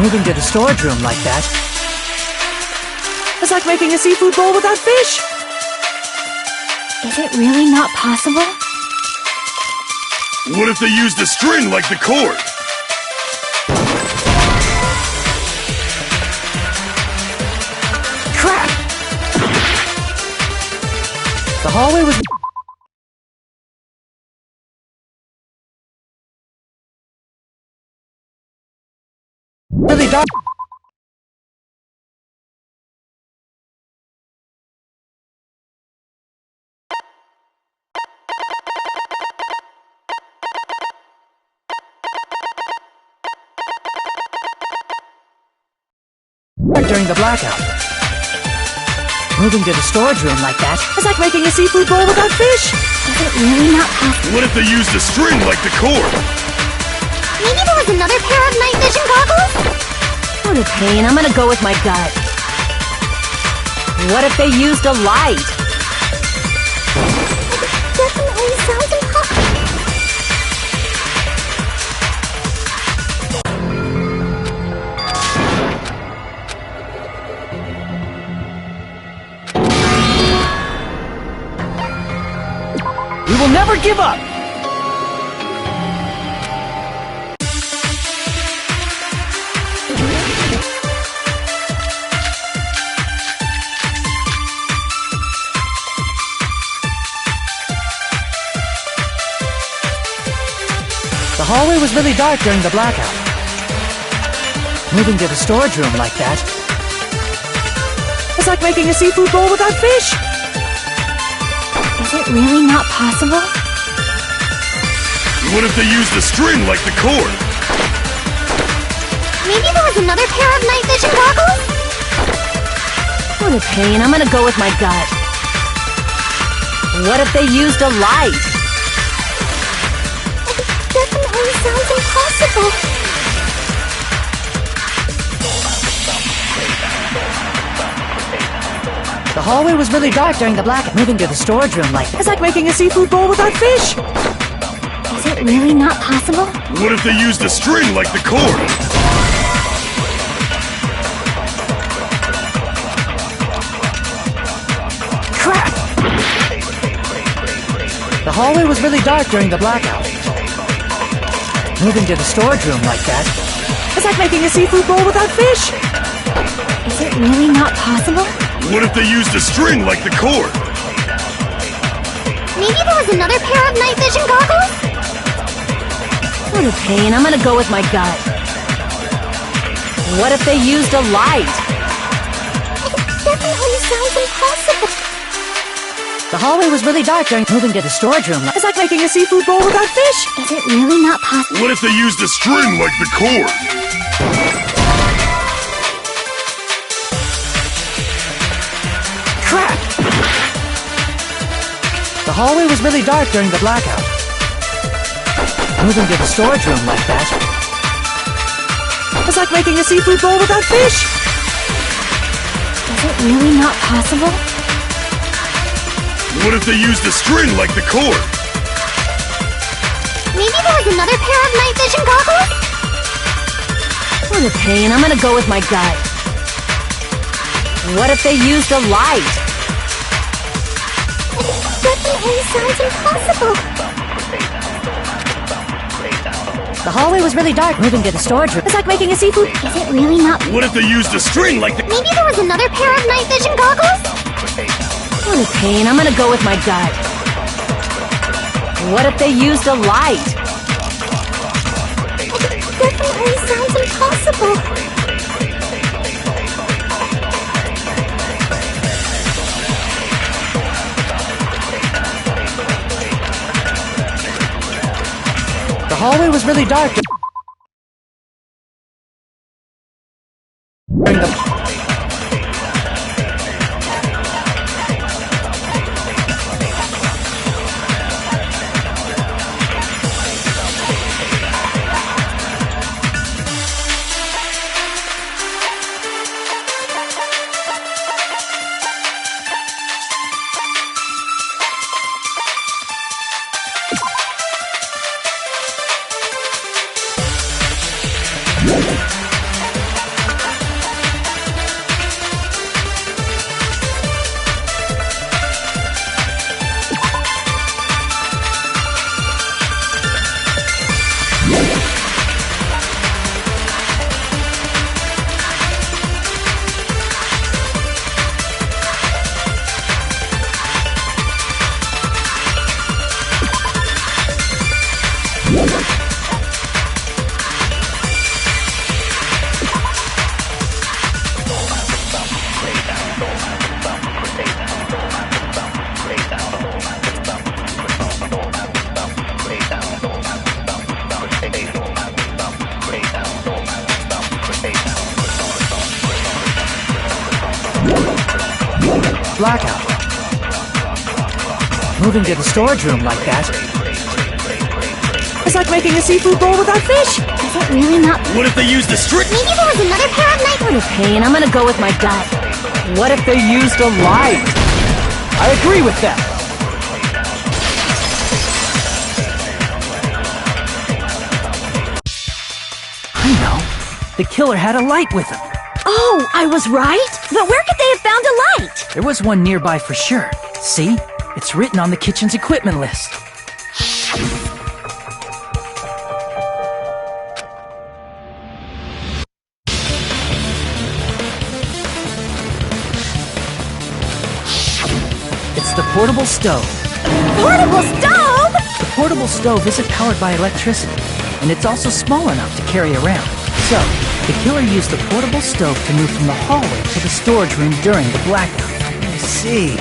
S7: Moving to the storage room like that. It's like making a seafood bowl without fish.
S9: Is it really not possible?
S4: What if they used a string like the cord?
S7: Crap! The hallway was really dark. During the blackout. Moving to the storage room like that. It's like making a seafood bowl without fish.
S9: Is it really not possible?
S4: What if they used a string like the cord?
S5: Maybe there was another pair of night vision goggles?
S10: For the pain, I'm gonna go with my gut. What if they used a light?
S5: Definitely sounds impossible.
S1: We will never give up!
S7: The hallway was really dark during the blackout. Moving to the storage room like that. It's like making a seafood bowl without fish.
S9: Is it really not possible?
S4: What if they used a string like the cord?
S5: Maybe there was another pair of night vision goggles?
S10: For the pain, I'm gonna go with my gut. What if they used a light?
S5: Definitely sounds impossible.
S7: The hallway was really dark during the blackout. Moving to the storage room like it's like making a seafood bowl without fish.
S9: Is it really not possible?
S4: What if they used a string like the cord?
S7: Crap! The hallway was really dark during the blackout. Moving to the storage room like that. It's like making a seafood bowl without fish.
S9: Is it really not possible?
S4: What if they used a string like the cord?
S5: Maybe there was another pair of night vision goggles?
S10: For the pain, I'm gonna go with my gut. What if they used a light?
S5: Definitely sounds impossible.
S10: The hallway was really dark during moving to the storage room. It's like making a seafood bowl without fish.
S9: Is it really not possible?
S4: What if they used a string like the cord?
S7: Crap! The hallway was really dark during the blackout. Moving to the storage room like that. It's like making a seafood bowl without fish!
S9: Is it really not possible?
S4: What if they used a string like the cord?
S5: Maybe there was another pair of night vision goggles?
S10: What a pain. I'm gonna go with my gut. What if they used a light?
S5: Definitely sounds impossible.
S10: The hallway was really dark. Moving to the storage room. It's like making a seafood.
S9: Is it really not?
S4: What if they used a string like the...
S5: Maybe there was another pair of night vision goggles?
S10: What a pain. I'm gonna go with my gut. What if they used a light?
S5: Definitely sounds impossible.
S7: The hallway was really dark during the... blackout. Moving to the storage room like that. It's like making a seafood bowl without fish.
S9: Is it really not?
S4: What if they used a string?
S5: Maybe there was another pair of night...
S10: What a pain. I'm gonna go with my gut. What if they used a light?
S7: I agree with that. I know. The killer had a light with him.
S2: Oh, I was right? But where could they have found a light?
S7: There was one nearby for sure. See? It's written on the kitchen's equipment list. It's the portable stove.
S2: Portable stove?
S7: The portable stove isn't powered by electricity, and it's also small enough to carry around. So, the killer used the portable stove to move from the hallway to the storage room during the blackout.
S1: I see.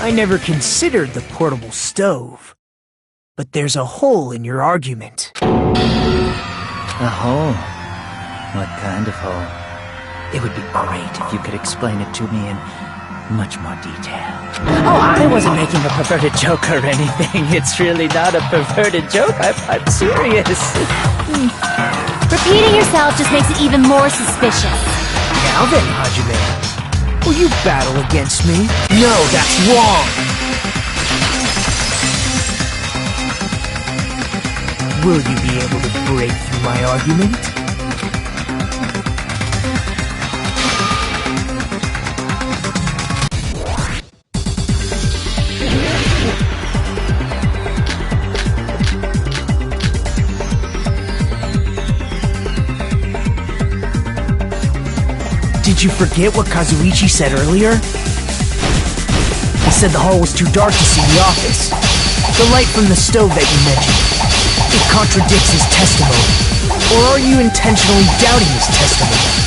S1: I never considered the portable stove. But there's a hole in your argument.
S7: A hole? What kind of hole? It would be great if you could explain it to me in much more detail. Oh, I wasn't making a perverted joke or anything. It's really not a perverted joke. I'm serious.
S2: Repeating yourself just makes it even more suspicious.
S1: Now then, Hajime. Will you battle against me? No, that's wrong! Will you be able to break through my argument? Did you forget what Kazuichi said earlier? He said the hall was too dark to see the office. The light from the stove that you mentioned. It contradicts his testimony. Or are you intentionally doubting his testimony?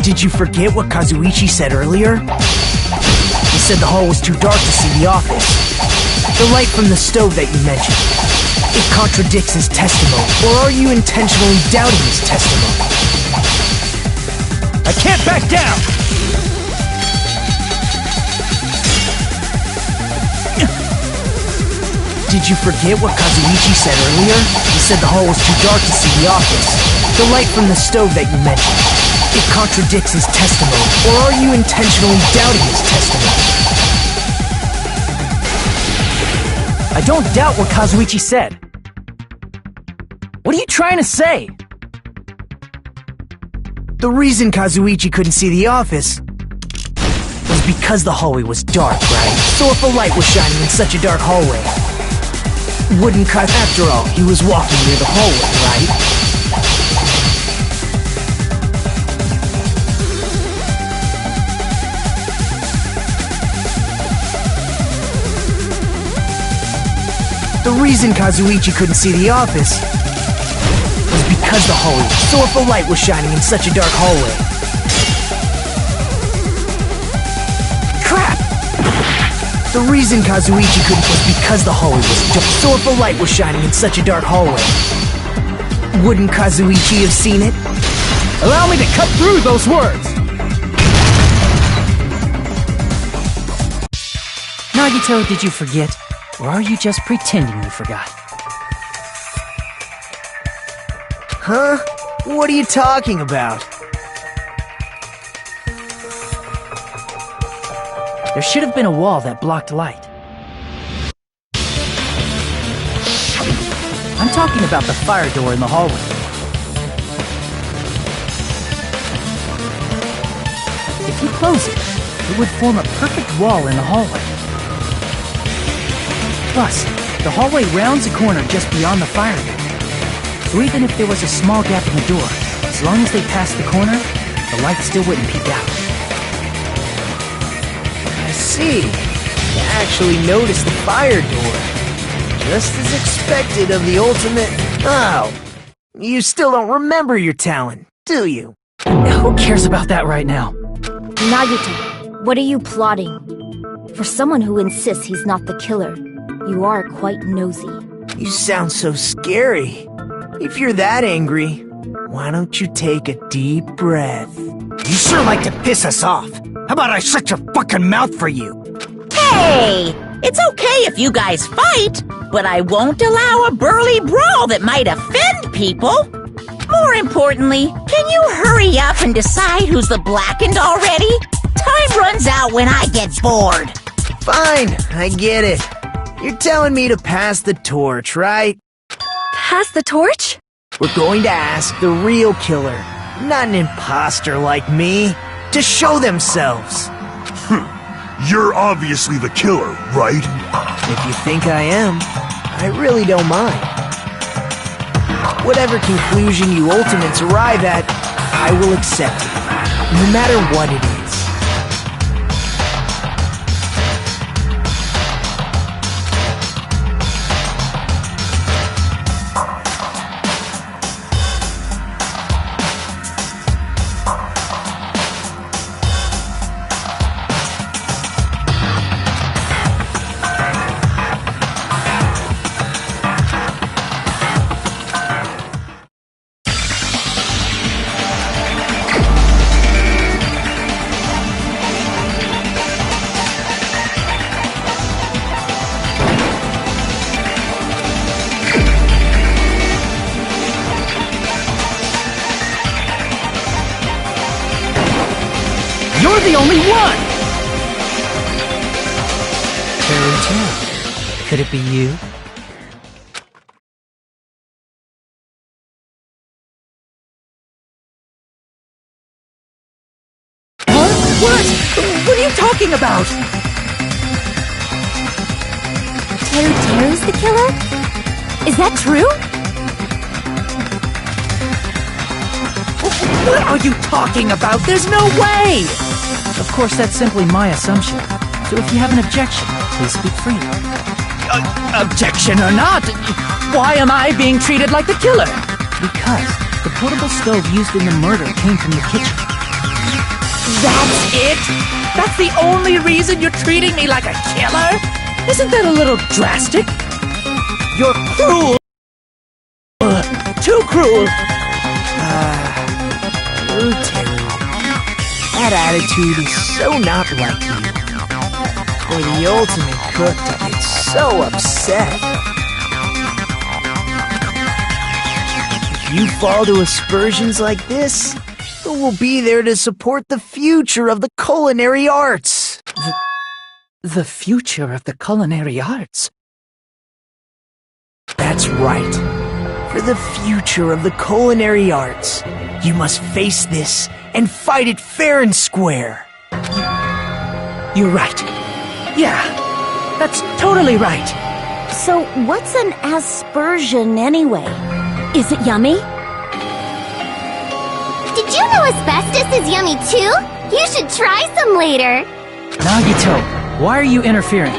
S1: Did you forget what Kazuichi said earlier? He said the hall was too dark to see the office. The light from the stove that you mentioned. It contradicts his testimony. Or are you intentionally doubting his testimony?
S7: I can't back down!
S1: Did you forget what Kazuichi said earlier? He said the hall was too dark to see the office. The light from the stove that you mentioned. It contradicts his testimony. Or are you intentionally doubting his testimony?
S7: I don't doubt what Kazuichi said. What are you trying to say?
S1: The reason Kazuichi couldn't see the office was because the hallway was dark, right? So if a light was shining in such a dark hallway, wouldn't cut. After all, he was walking near the hallway, right? The reason Kazuichi couldn't see the office was because the hallway. So if a light was shining in such a dark hallway. Crap! The reason Kazuichi couldn't was because the hallway was dark. So if a light was shining in such a dark hallway, wouldn't Kazuichi have seen it?
S7: Allow me to cut through those words! Nagito, did you forget? Or are you just pretending you forgot?
S1: Huh? What are you talking about?
S7: There should have been a wall that blocked light. I'm talking about the fire door in the hallway. If you close it, it would form a perfect wall in the hallway. Plus, the hallway rounds a corner just beyond the fire door. So even if there was a small gap in the door, as long as they passed the corner, the light still wouldn't peek out.
S1: I see. You actually noticed the fire door. Just as expected of the ultimate... Oh, you still don't remember your talent, do you?
S7: Who cares about that right now?
S2: Nagito, what are you plotting? For someone who insists he's not the killer, you are quite nosy.
S1: You sound so scary. If you're that angry, why don't you take a deep breath?
S3: You sure like to piss us off. How about I shut your fucking mouth for you?
S11: Hey! It's okay if you guys fight, but I won't allow a burly brawl that might offend people. More importantly, can you hurry up and decide who's the blackened already? Time runs out when I get bored.
S1: Fine, I get it. You're telling me to pass the torch, right?
S2: Pass the torch?
S1: We're going to ask the real killer, not an imposter like me, to show themselves.
S4: You're obviously the killer, right?
S1: If you think I am, I really don't mind. Whatever conclusion you Ultimates arrive at, I will accept it, no matter what it is.
S7: You're the only one!
S1: Fairy tale. Could it be you?
S7: What are you talking about?
S2: Teru's the killer? Is that true?
S7: What are you talking about? There's no way! Of course, that's simply my assumption. So if you have an objection, please speak freely. Objection or not, why am I being treated like the killer? Because the portable stove used in the murder came from the kitchen. That's it? That's the only reason you're treating me like a killer? Isn't that a little drastic? You're cruel. Too cruel.
S1: Terry, that attitude is so not like you. For the ultimate cook to get so upset. If you fall to aspersions like this, who will be there to support the future of the culinary arts?
S7: The future of the culinary arts?
S1: That's right. For the future of the culinary arts, you must face this and fight it fair and square.
S7: You're right. Yeah, that's totally right.
S2: So, what's an aspersion anyway? Is it yummy?
S5: Did you know asbestos is yummy too? You should try some later.
S7: Nagito, why are you interfering?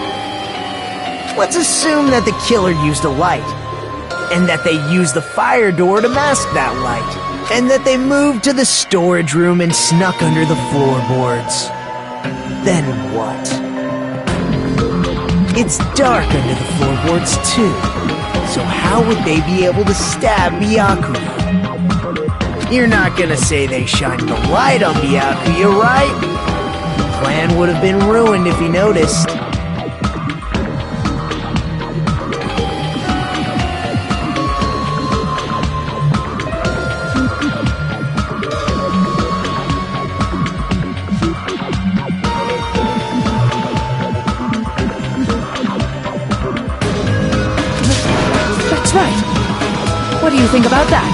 S1: Let's assume that the killer used a light, and that they used the fire door to mask that light, and that they moved to the storage room and snuck under the floorboards. Then what? It's dark under the floorboards too, so how would they be able to stab Byakuya? You're not gonna say they shined the light on Byakuya, right? The plan would have been ruined if he noticed.
S7: That's right. What do you think about that?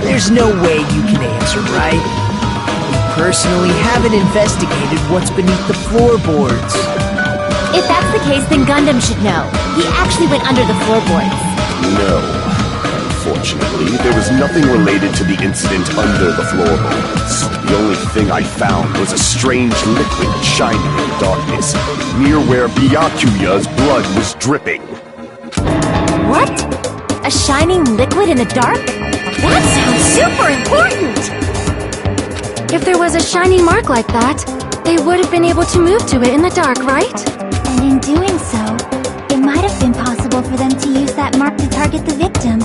S1: There's no way you can answer, right? You personally haven't investigated what's beneath the floorboards.
S2: If that's the case, then Gundam should know. He actually went under the floorboards.
S6: No. Unfortunately, there was nothing related to the incident under the floorboards. The only thing I found was a strange liquid shining in the darkness, near where Byakuya's blood was dripping.
S2: What? A shining liquid in the dark? That sounds super important!
S9: If there was a shiny mark like that, they would have been able to move to it in the dark, right?
S5: And in doing so, it might have been possible for them to use that mark to target the victim.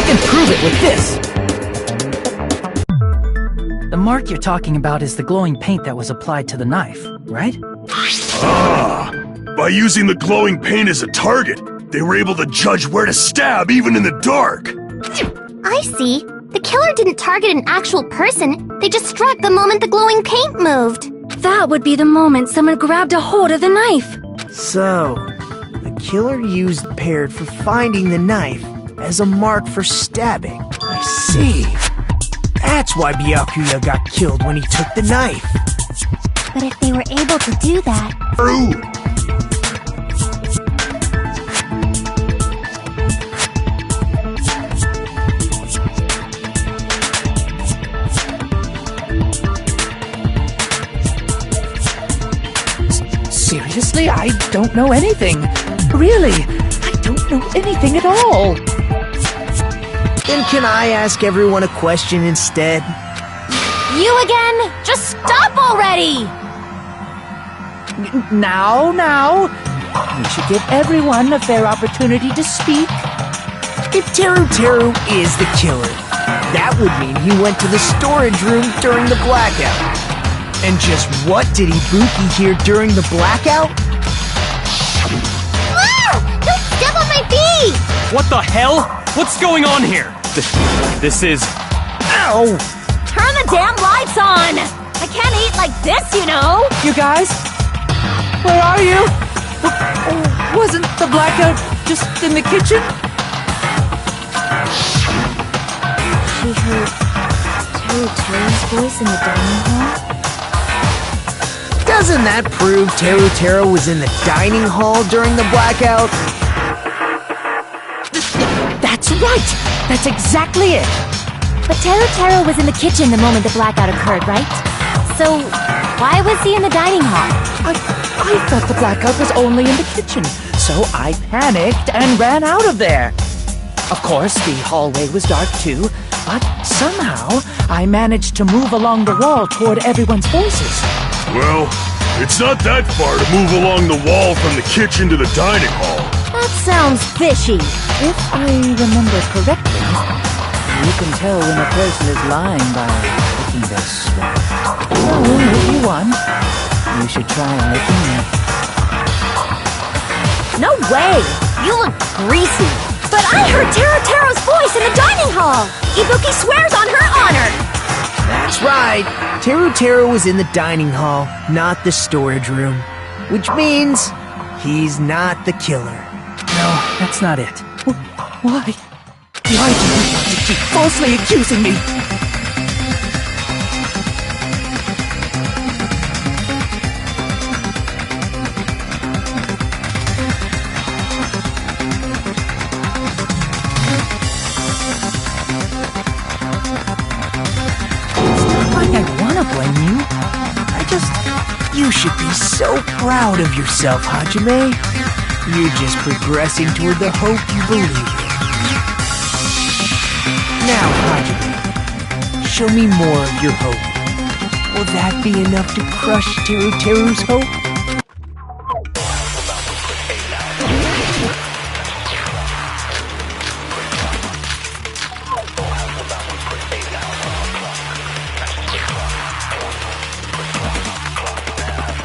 S7: can prove it with this. The mark you're talking about is the glowing paint that was applied to the knife, right?
S4: Ah! By using the glowing paint as a target, they were able to judge where to stab even in the dark.
S5: I see. The killer didn't target an actual person. They just struck the moment the glowing paint moved.
S2: That would be the moment someone grabbed a hold of the knife.
S1: So, the killer used the parrot for finding the knife as a mark for stabbing. I see. That's why Byakuya got killed when he took the knife.
S9: But if they were able to do that,
S4: True.
S7: Seriously, I don't know anything. Really, I don't know anything at all.
S1: Then can I ask everyone a question instead?
S2: You again? Just stop already!
S7: Now. We should give everyone a fair opportunity to speak.
S1: If Teru is the killer, that would mean he went to the storage room during the blackout. And just what did Ibuki hear during the blackout?
S5: Ah! Don't step on my feet!
S8: What the hell? What's going on here? This is...
S1: Ow!
S2: Turn the damn lights on! I can't eat like this, you know!
S7: You guys? Where are you? Wasn't the blackout just in the kitchen?
S2: She heard Teru's voice in the dining hall?
S1: Doesn't that prove Teru was in the dining hall during the blackout?
S7: That's right! That's exactly it!
S2: But Teru was in the kitchen the moment the blackout occurred, right? So, why was he in the dining hall?
S7: I thought the blackout was only in the kitchen, so I panicked and ran out of there. Of course, the hallway was dark too, but somehow I managed to move along the wall toward everyone's voices.
S4: Well, it's not that far to move along the wall from the kitchen to the dining hall.
S2: That sounds fishy.
S7: If I remember correctly, you can tell when a person is lying by licking their sweat. So, if you want, you should try licking it.
S2: No way! You look greasy. But I heard Teru's voice in the dining hall! Ibuki swears on her honor!
S1: That's right. Teru was in the dining hall, not the storage room. Which means he's not the killer.
S7: No, that's not it. Why? Why do you want to keep falsely accusing me?
S1: You should be so proud of yourself, Hajime. You're just progressing toward the hope you believe in. Now, Hajime, show me more of your hope. Will that be enough to crush Teru's hope?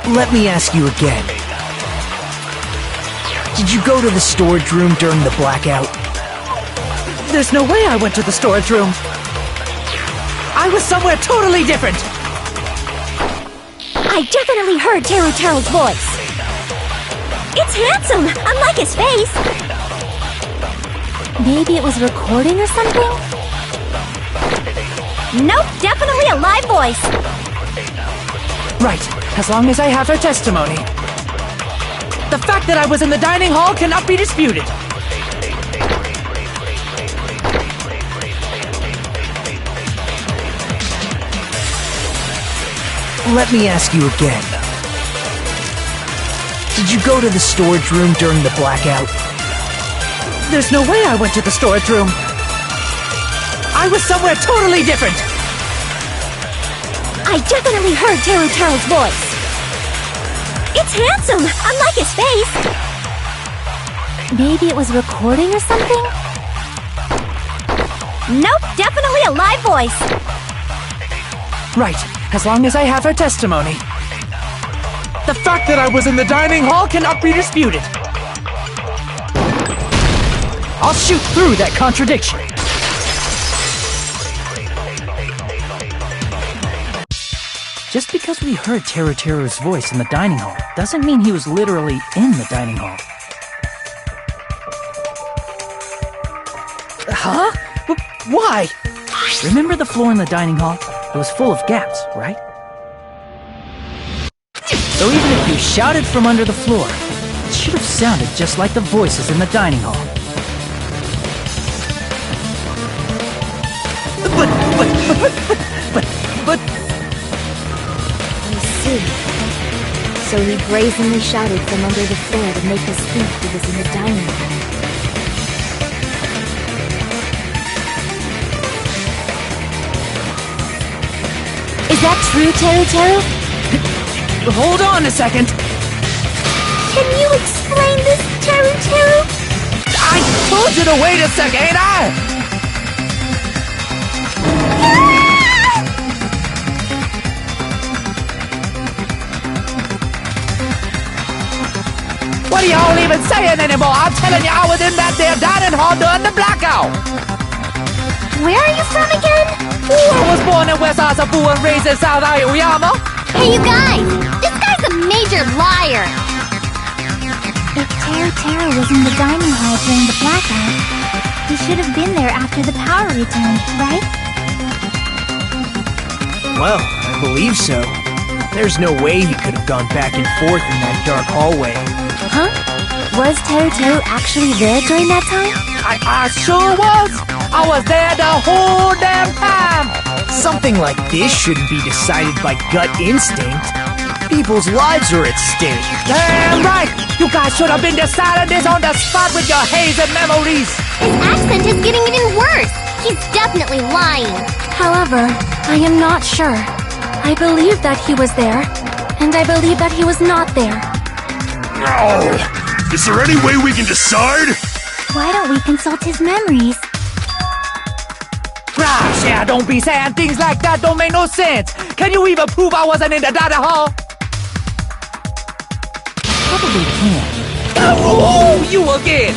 S1: Let me ask you again. Did you go to the storage room during the blackout?
S7: There's no way I went to the storage room. I was somewhere totally different.
S2: I definitely heard Teru's voice. It's handsome, unlike his face. Maybe it was recording or something? Nope, definitely a live voice.
S7: Right, as long as I have her testimony. The fact that I was in the dining hall cannot be disputed.
S1: Let me ask you again. Did you go to the storage room during the blackout?
S7: There's no way I went to the storage room. I was somewhere totally different.
S2: I definitely heard Teru's voice. It's handsome, unlike his face. Maybe it was recording or something? Nope, definitely a live voice.
S1: Right, as long as I have her testimony. The fact that I was in the dining hall cannot be disputed. I'll shoot through that contradiction. Just because we heard Teruteru's voice in the dining hall doesn't mean he was literally in the dining hall. Huh? Why? Remember the floor in the dining hall? It was full of gaps, right? So even if you shouted from under the floor, it should have sounded just like the voices in the dining hall. But...
S2: I see. So he brazenly shouted from under the floor to make us think he was in the dining hall. Is that true, Teru?
S1: Hold on a second.
S2: Can you explain this, Teru?
S1: I told you to wait a second, ain't I? What are y'all even saying anymore? I'm telling you, I was in that there dining hall during the blackout.
S2: Where are you from again?
S1: I was born in West Asabu and raised in South Aoyama.
S2: Hey, you guys! This guy's a major liar!
S9: If Teru was in the dining hall during the blackout, he should have been there after the power returned, right?
S1: Well, I believe so. There's no way he could have gone back and forth in that dark hallway.
S2: Huh? Was Teru actually there during that time?
S1: I sure was! I was there the whole damn time! Something like this shouldn't be decided by gut instinct. People's lives are at stake. Damn right! You guys should have been deciding this on the spot with your hazy memories!
S5: His accent is getting even worse. He's definitely lying.
S2: However, I am not sure. I believe that he was there, and I believe that he was not there.
S4: Oh, is there any way we can decide?
S9: Why don't we consult his memories?
S1: Gosh, yeah, don't be saying things like that, don't make no sense! Can you even prove I wasn't in the dining hall? Probably can. Oh, you again!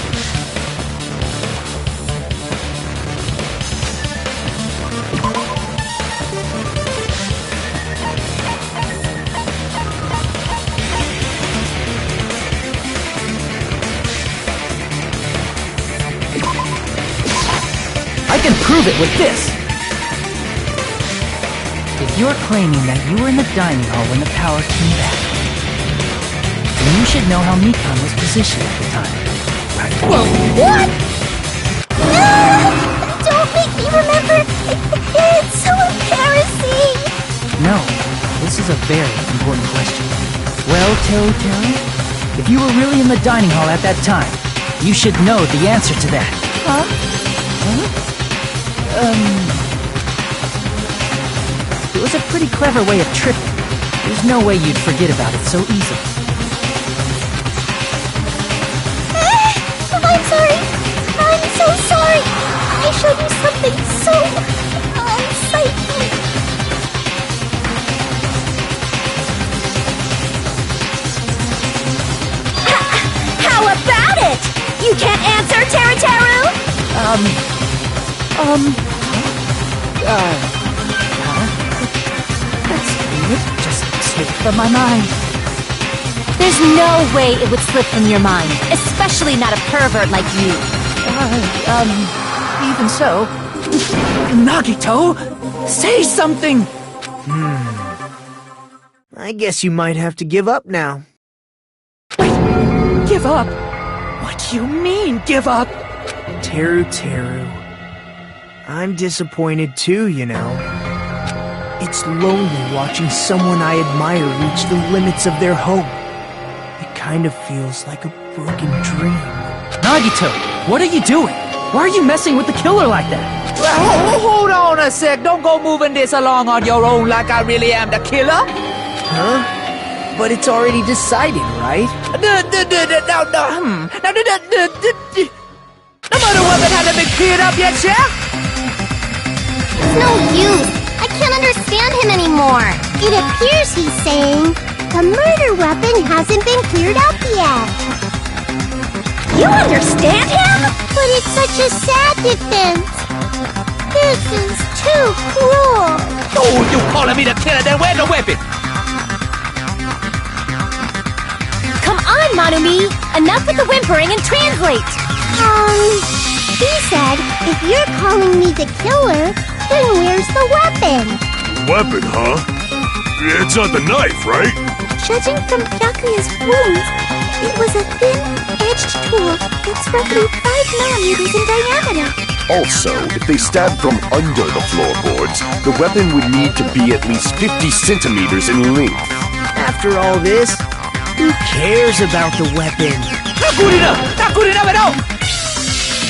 S1: I can prove it with this! If you're claiming that you were in the dining hall when the power came back, then you should know how Mikan was positioned at the time. Right?
S5: What? No! Don't make me remember! It's so embarrassing!
S7: No, this is a very important question. Well, Teru, if you were really in the dining hall at that time, you should know the answer to that.
S2: Huh?
S7: It was a pretty clever way of tricking. There's no way you'd forget about it so easily.
S5: I'm sorry. I'm so sorry. I showed you something so unsightly.
S2: How about it? You can't answer, Teru?
S7: That's weird. Just slipped from my mind.
S2: There's no way it would slip from your mind, especially not a pervert like you.
S7: Even so.
S1: Nagito! Say something!
S3: I guess you might have to give up now.
S1: Give up? What do you mean, give up?
S3: Teru. I'm disappointed too, you know. It's lonely watching someone I admire reach the limits of their hope. It kind of feels like a broken dream.
S1: Nagito, what are you doing? Why are you messing with the killer like that? Hold on a sec. Don't go moving this along on your own like I really am the killer.
S3: Huh? But it's already decided, right?
S1: The murder weapon hasn't been cleared up yet, Chef?
S5: It's no use. I can't understand him anymore. It appears he's saying the murder weapon hasn't been cleared up yet.
S2: You understand him?
S5: But it's such a sad defense. This is too cruel.
S1: Oh, you calling me the killer, then where's the weapon?
S2: Come on, Manumi! Enough with the whimpering and translate!
S5: He said, if you're calling me the killer, then where's the weapon?
S4: Weapon, huh? It's not the knife, right?
S5: Judging from Byakuya's wounds, it was a thin-edged tool that's roughly 5 millimeters in diameter.
S6: Also, if they stabbed from under the floorboards, the weapon would need to be at least 50 centimeters in length.
S3: After all this, who cares about the weapon?
S1: Not good enough! Not good enough at all!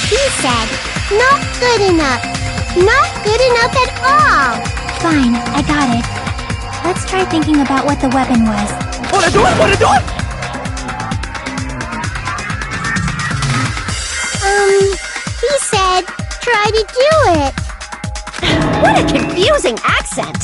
S5: He said, not good enough. Not good enough at all.
S9: Fine, I got it. Let's try thinking about what the weapon was.
S1: Wanna do it? Wanna do it?
S5: He said, try to do it.
S2: What a confusing accent!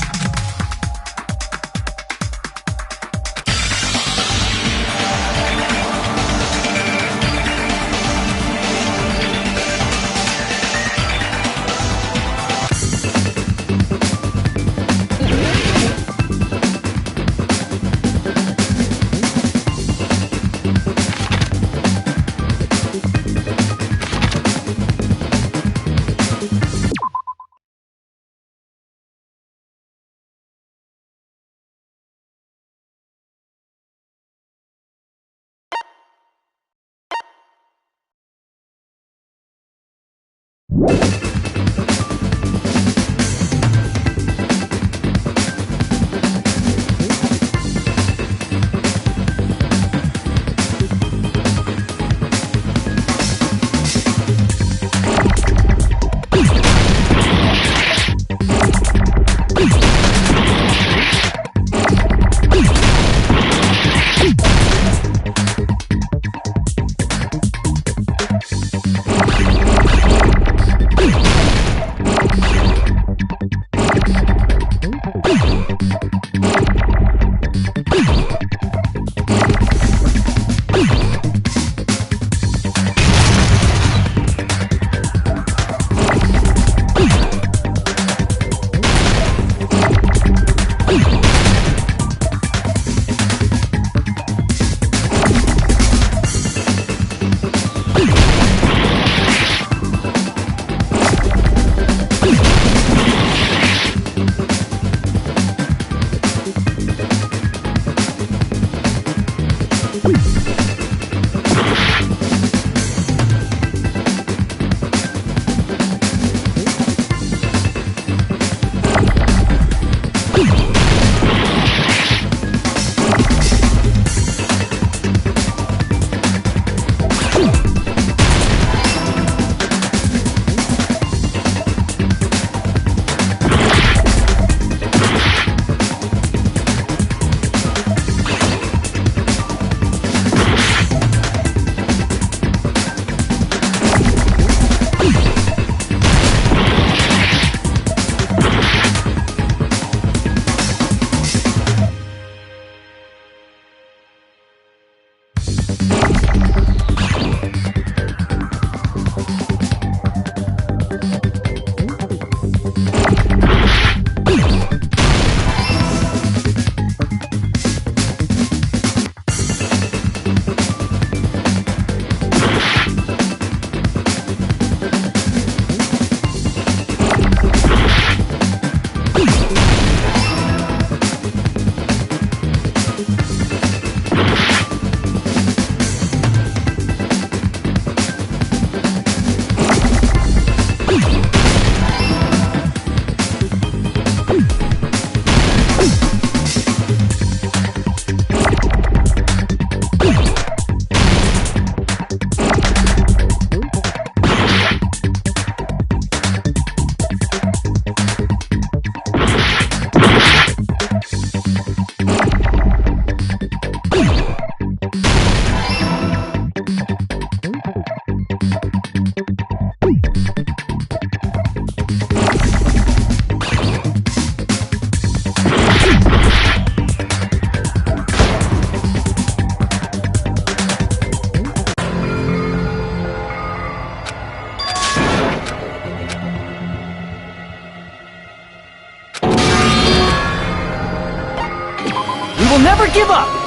S1: never give up!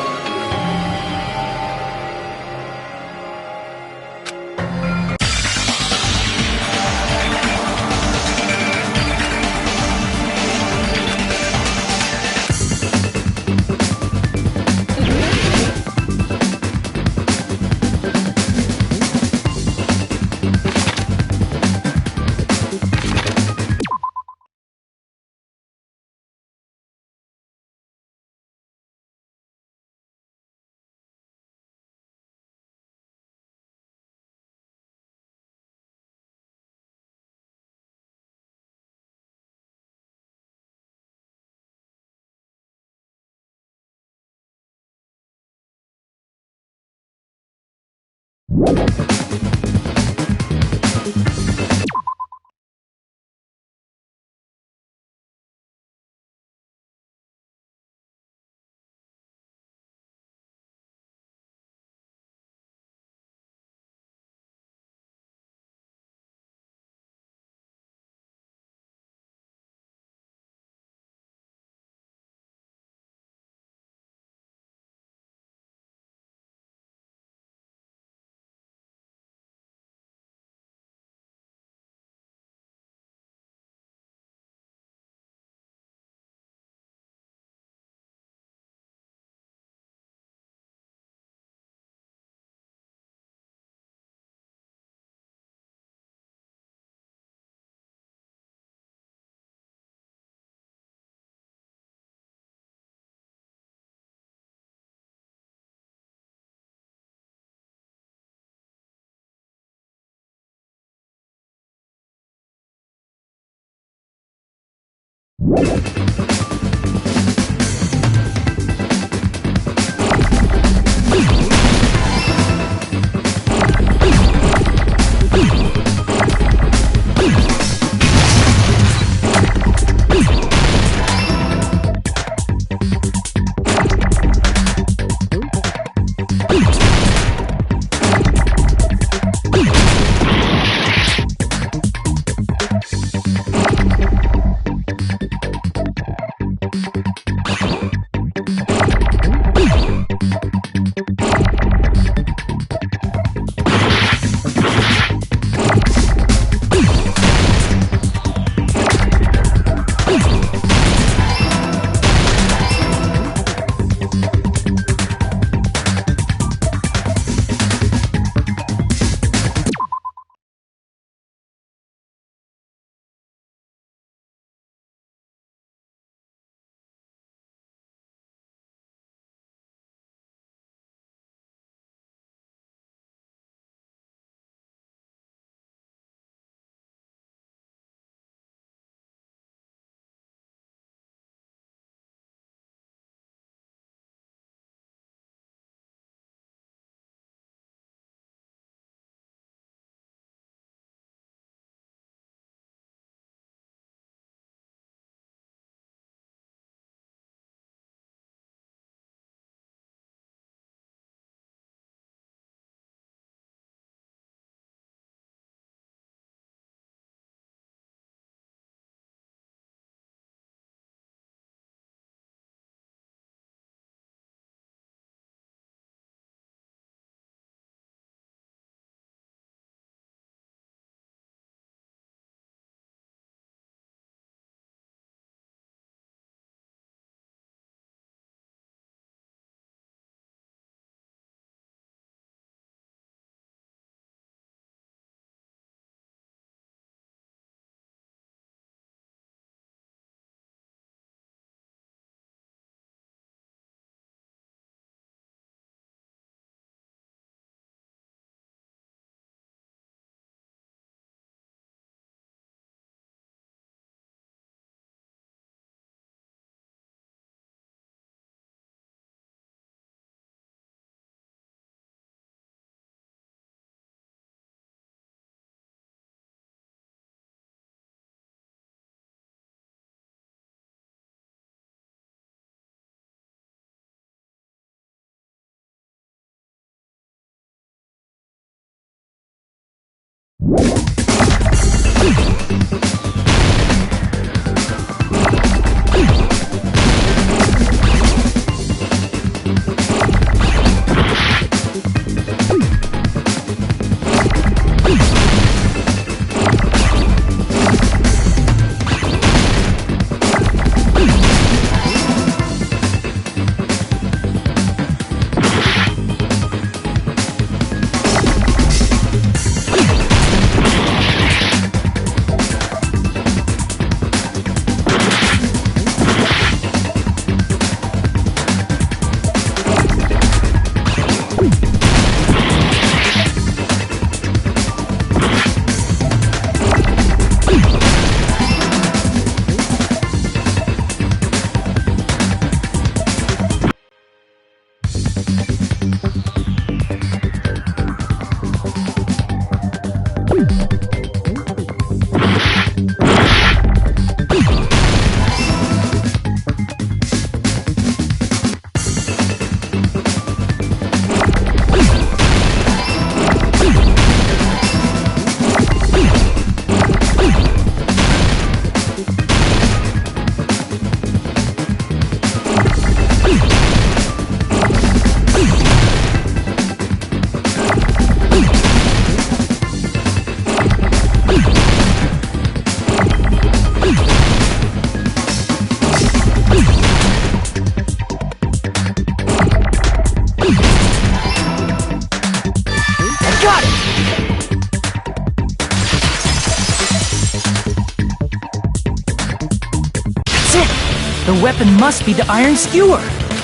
S7: The weapon must be the iron skewer.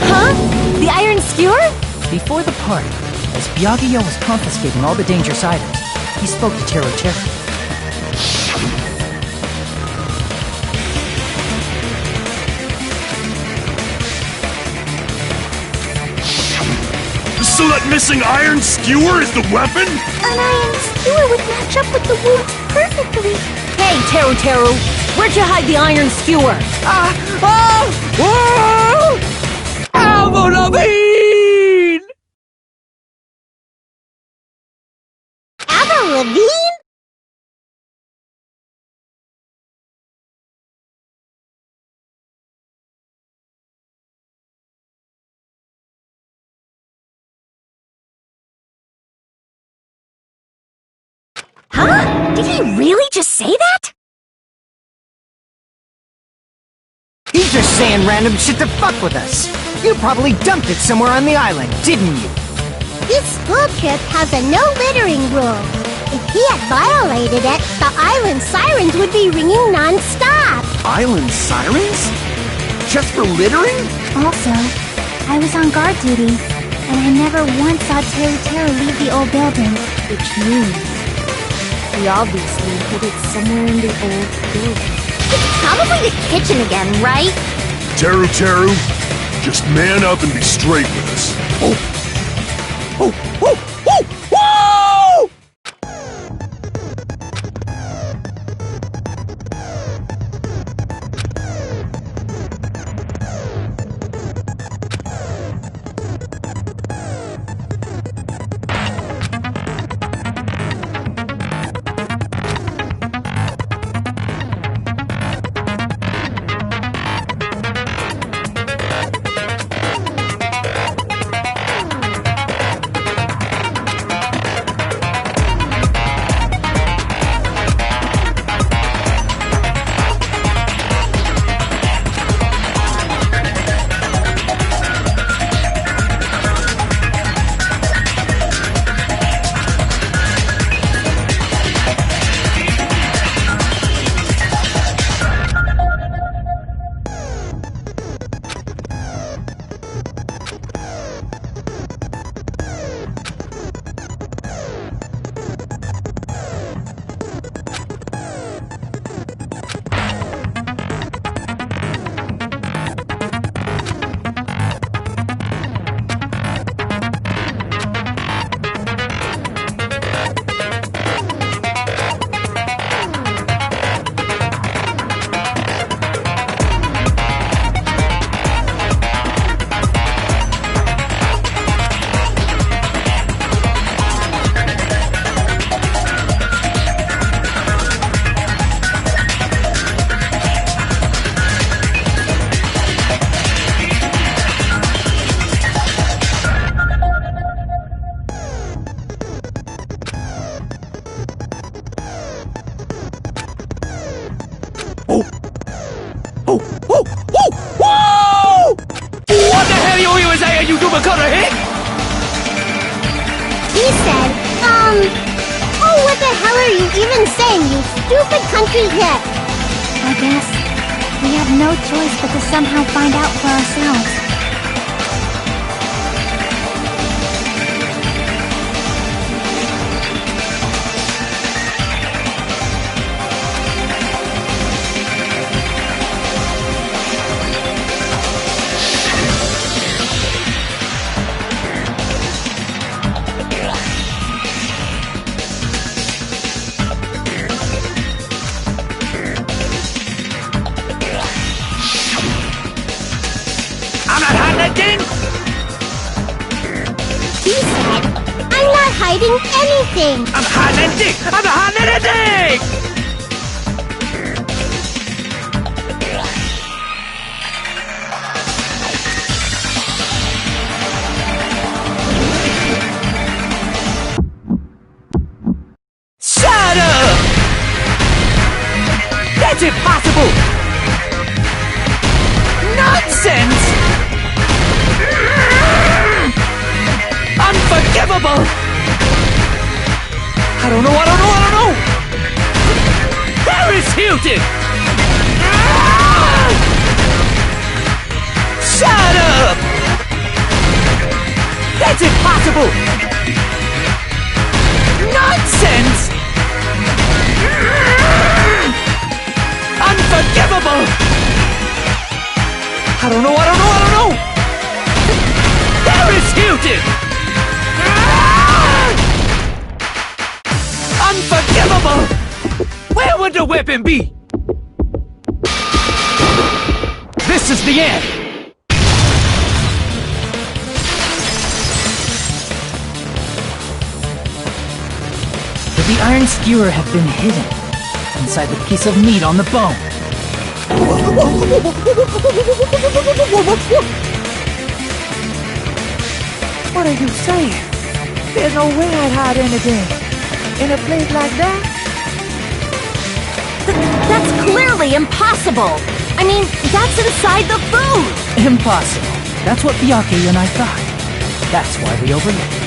S2: Huh? The iron skewer?
S7: Before the party, as Byakuya was confiscating all the dangerous items, he spoke to Teru Teru.
S4: So that missing iron skewer is the weapon?
S5: An iron skewer would match up with the wounds perfectly.
S2: Hey, Teru Teru, where'd you hide the iron skewer?
S1: Avril Lavigne!
S5: Avril Lavigne?
S2: Huh? Did he really just say that?
S3: He's just saying random shit to fuck with us. You probably dumped it somewhere on the island, didn't you?
S5: This school trip has a no littering rule. If he had violated it, the island sirens would be ringing non-stop.
S6: Island sirens? Just for littering?
S9: Also, I was on guard duty, and I never once saw Teru Teru leave the old building.
S2: Which means he obviously hid it somewhere in the old building. It's probably the kitchen again, right?
S4: Teru Teru, just man up and be straight with us.
S1: What the hell you even say, you stupid cutter hick?
S5: He said, oh, what the hell are you even saying, you stupid country hick?
S9: I guess we have no choice but to somehow find out for ourselves.
S5: He said, I'm not hiding anything.
S1: I'm hiding anything! I'm not hiding anything! Shut up! That's impossible! Nonsense! Unforgivable! I don't know! Paris Hilton!
S7: impossible! Nonsense! Unforgivable! I don't know! Paris Hilton! Unforgivable! Where would the weapon be? This is the end! Could the iron skewer have been hidden inside the piece of meat on the bone?
S10: What are you saying? There's no way I'd hide anything in a place like that.
S2: That's clearly impossible. I mean, that's inside the food.
S7: Impossible. That's what Byaku and I thought. That's why we overlooked it.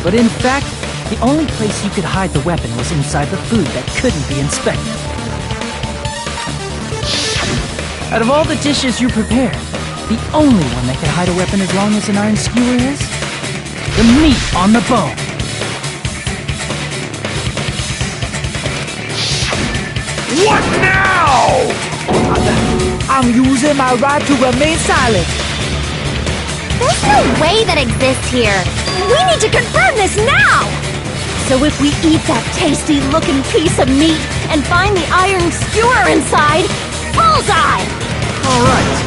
S7: But in fact, the only place you could hide the weapon was inside the food that couldn't be inspected. Out of all the dishes you prepared, the only one that could hide a weapon as long as an iron skewer is the meat on the bone.
S4: What now?
S10: I'm using my right to remain silent.
S2: There's no way that exists here. We need to confirm this now! So if we eat that tasty-looking piece of meat and find the iron skewer inside, bullseye!
S3: All right.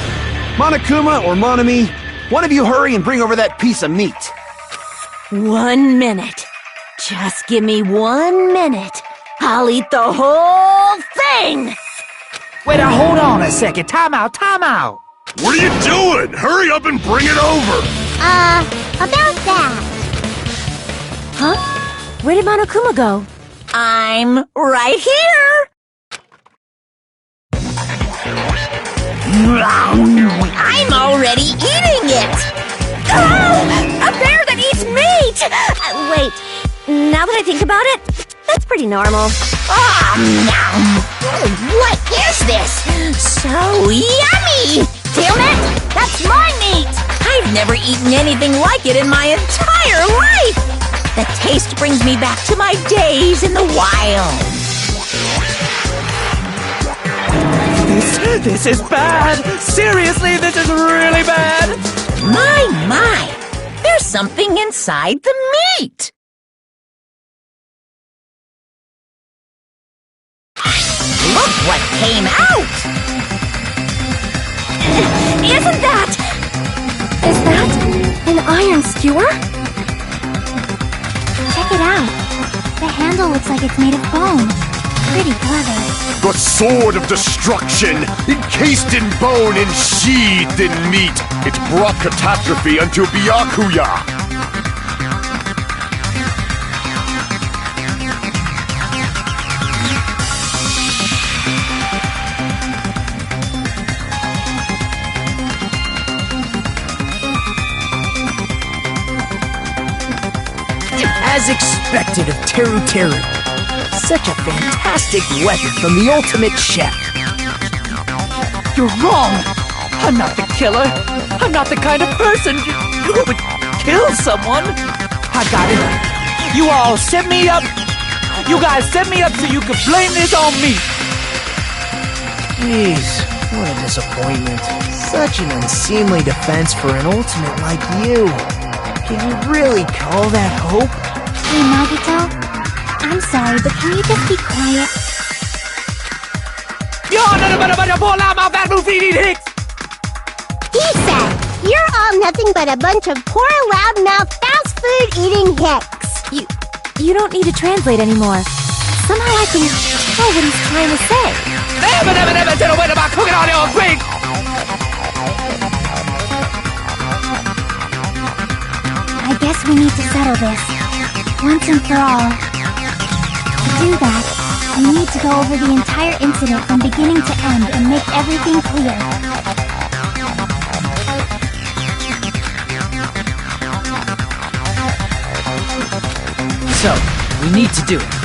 S3: Monokuma or Monami, one of you hurry and bring over that piece of meat.
S2: 1 minute. Just give me 1 minute. I'll eat the whole thing!
S10: Wait, hold on a second. Time out.
S4: What are you doing? Hurry up and bring it over!
S5: About that.
S2: Huh? Where did Monokuma go? I'm right here! I'm already eating it! Oh, a bear that eats meat! Wait, now that I think about it, that's pretty normal. What is this? So yummy! Damn it! That's my meat! I've never eaten anything like it in my entire life! The taste brings me back to my days in the wild.
S10: This is bad. Seriously, this is really bad.
S11: My! There's something inside the meat! Look what came out!
S2: Isn't that... Is that an iron skewer?
S9: Check it out. The handle looks like it's made of bone. Pretty clever.
S6: The sword of destruction, encased in bone and sheathed in meat. It brought catastrophe unto Byakuya.
S3: As expected of Teru Teru. Such a fantastic weapon from the ultimate chef.
S10: You're wrong. I'm not the killer. I'm not the kind of person who would kill someone. I got it. You all set me up. You guys set me up so you could blame this on me.
S3: Jeez, what a disappointment. Such an unseemly defense for an ultimate like you. Can you really call that hope?
S9: Hey, Nagito. I'm sorry, but can you just be quiet?
S5: He said, you're all nothing but a bunch of poor, loudmouth, fast food eating hicks.
S2: You don't need to translate anymore. Somehow I can tell what he's trying to say.
S10: Never said a word about cooking all your pig.
S9: I guess we need to settle this. once and for all. To do that, we need to go over the entire incident from beginning to end and make everything clear.
S10: So, we need to do it.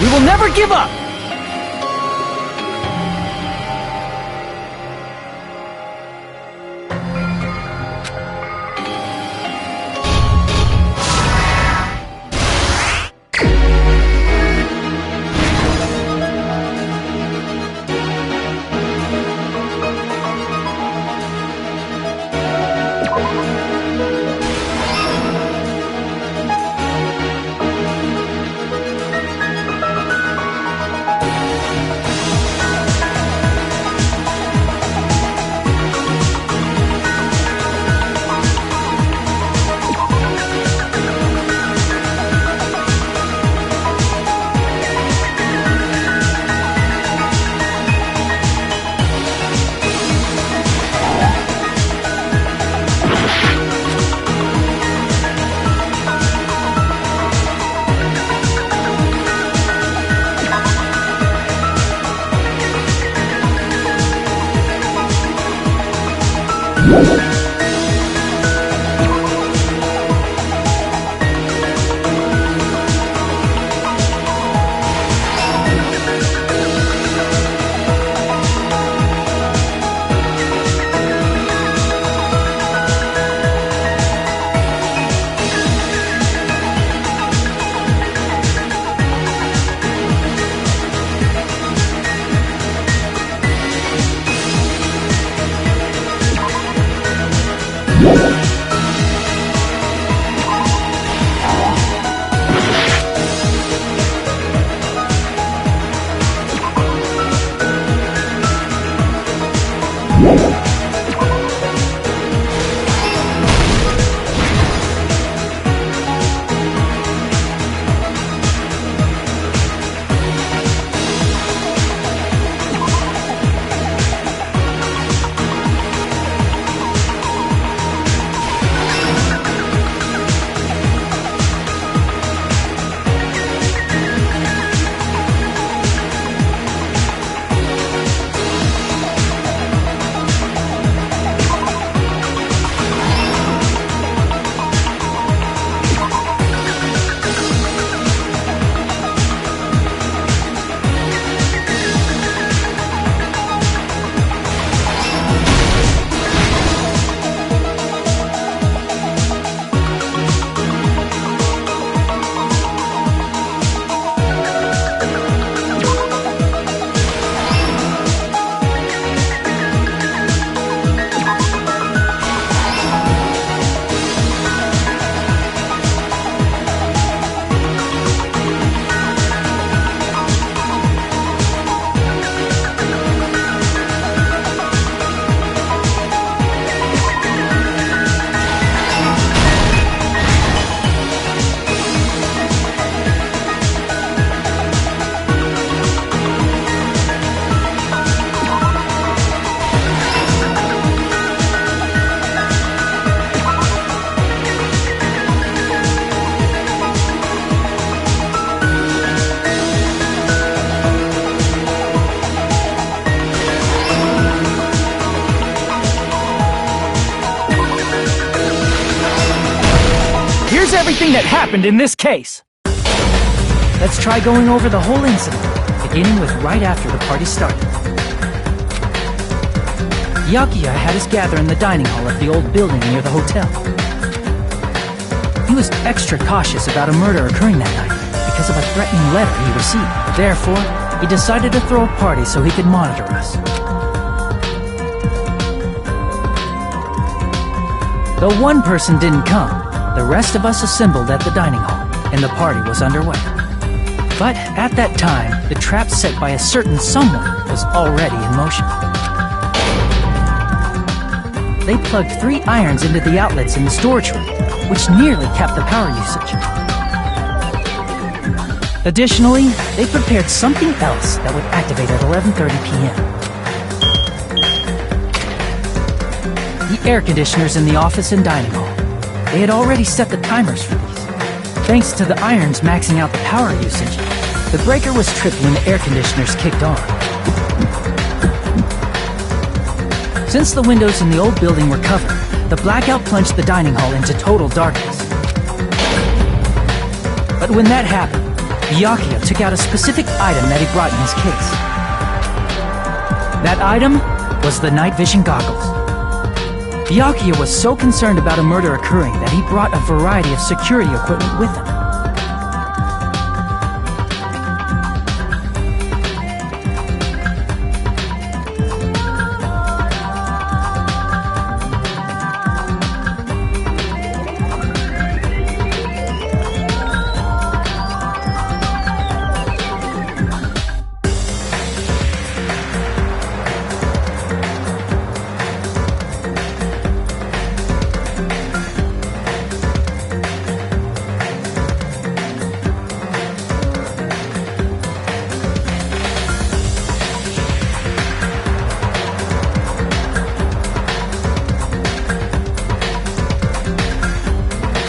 S10: We will never give up! Here's everything that happened in this case.
S7: Let's try going over the whole incident, beginning with right after the party started. Yakuya had us gather in the dining hall of the old building near the hotel. He was extra cautious about a murder occurring that night because of a threatening letter he received. Therefore, he decided to throw a party so he could monitor us. Though one person didn't come, the rest of us assembled at the dining hall, and the party was underway. But at that time, the trap set by a certain someone was already in motion. they plugged 3 irons into the outlets in the storage room, which nearly capped the power usage. Additionally, they prepared something else that would activate at 11:30 p.m. The air conditioners in the office and dining hall. They had already set the timers for these. Thanks to the irons maxing out the power usage, the breaker was tripped when the air conditioners kicked on. Since the windows in the old building were covered, the blackout plunged the dining hall into total darkness. But when that happened, Byakuya took out a specific item that he brought in his case. That item was the night vision goggles. Byakuya was so concerned about a murder occurring that he brought a variety of security equipment with him.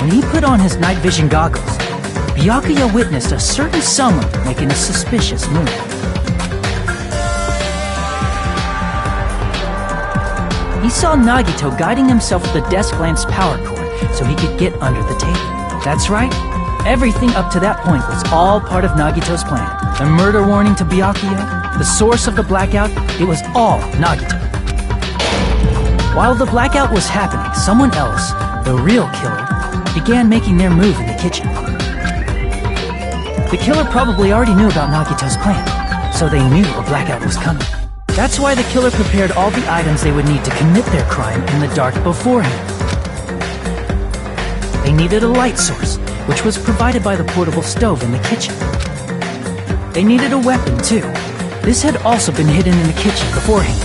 S7: When he put on his night vision goggles, Byakuya witnessed a certain someone making a suspicious move. He saw Nagito guiding himself with the desk lamp's power cord so he could get under the table. That's right, everything up to that point was all part of Nagito's plan. The murder warning to Byakuya, the source of the blackout, it was all Nagito. While the blackout was happening, someone else, the real killer, began making their move in the kitchen. The killer probably already knew about Nagito's plan, so they knew a blackout was coming. That's why the killer prepared all the items they would need to commit their crime in the dark beforehand. They needed a light source, which was provided by the portable stove in the kitchen. They needed a weapon, too. This had also been hidden in the kitchen beforehand.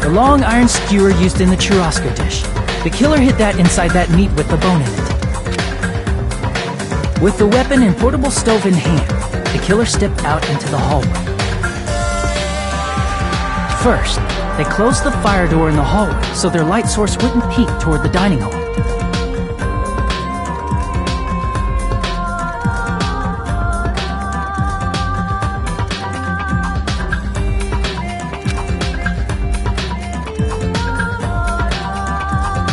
S7: The long iron skewer used in the churrasco dish. The killer hid that inside that meat with the bone in it. With the weapon and portable stove in hand, the killer stepped out into the hallway. First, they closed the fire door in the hallway so their light source wouldn't peek toward the dining hall.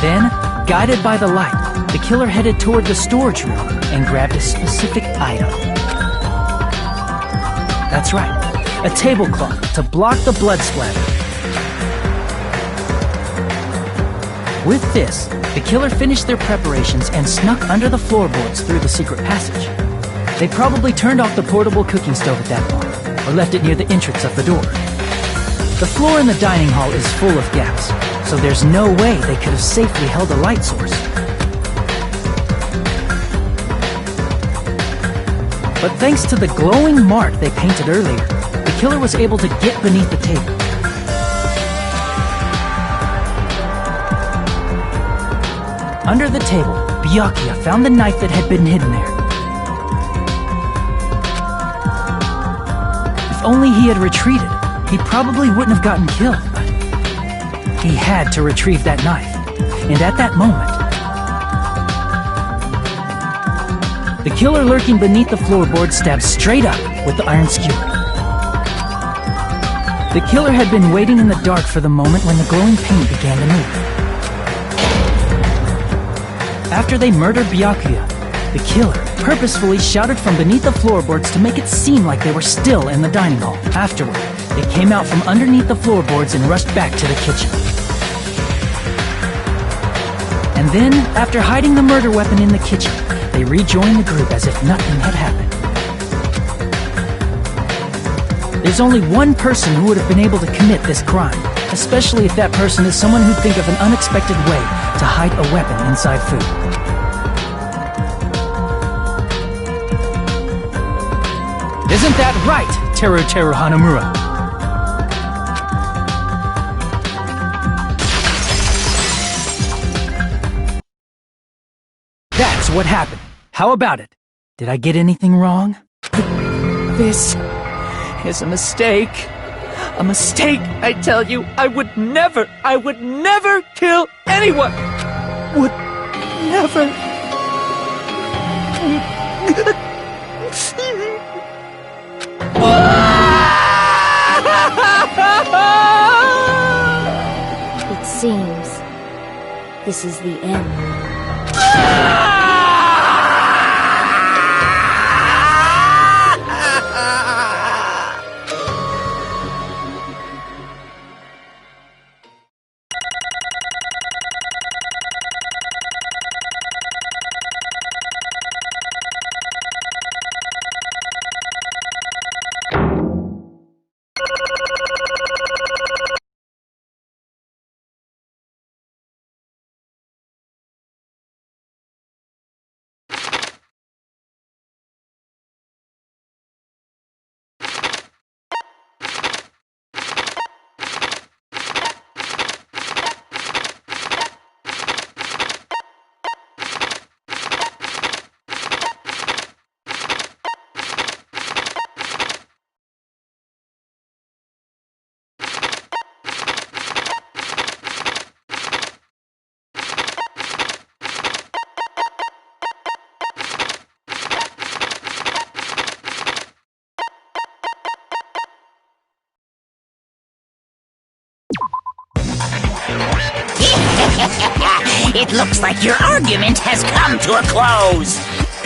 S7: Then, guided by the light, the killer headed toward the storage room and grabbed a specific item. That's right, a tablecloth to block the blood splatter. With this, the killer finished their preparations and snuck under the floorboards through the secret passage. They probably turned off the portable cooking stove at that point, or left it near the entrance of the door. The floor in the dining hall is full of gaps, so there's no way they could have safely held a light source. But thanks to the glowing mark they painted earlier, the killer was able to get beneath the table. Under the table, Byakuya found the knife that had been hidden there. If only he had retreated, he probably wouldn't have gotten killed, but he had to retrieve that knife. And at that moment, the killer lurking beneath the floorboard stabbed straight up with the iron skewer. The killer had been waiting in the dark for the moment when the glowing paint began to move. After they murdered Byakuya, the killer purposefully shouted from beneath the floorboards to make it seem like they were still in the dining hall. Afterward, they came out from underneath the floorboards and rushed back to the kitchen. And then, after hiding the murder weapon in the kitchen, they rejoined the group as if nothing had happened. There's only one person who would have been able to commit this crime, especially if that person is someone who'd think of an unexpected way to hide a weapon inside food. Isn't that right, Teru Hanamura? So what happened? How about it? Did I get anything wrong?
S10: This is a mistake. A mistake, I tell you. I would never kill anyone. Would never.
S2: It seems this is the end.
S11: It looks like your argument has come to a close.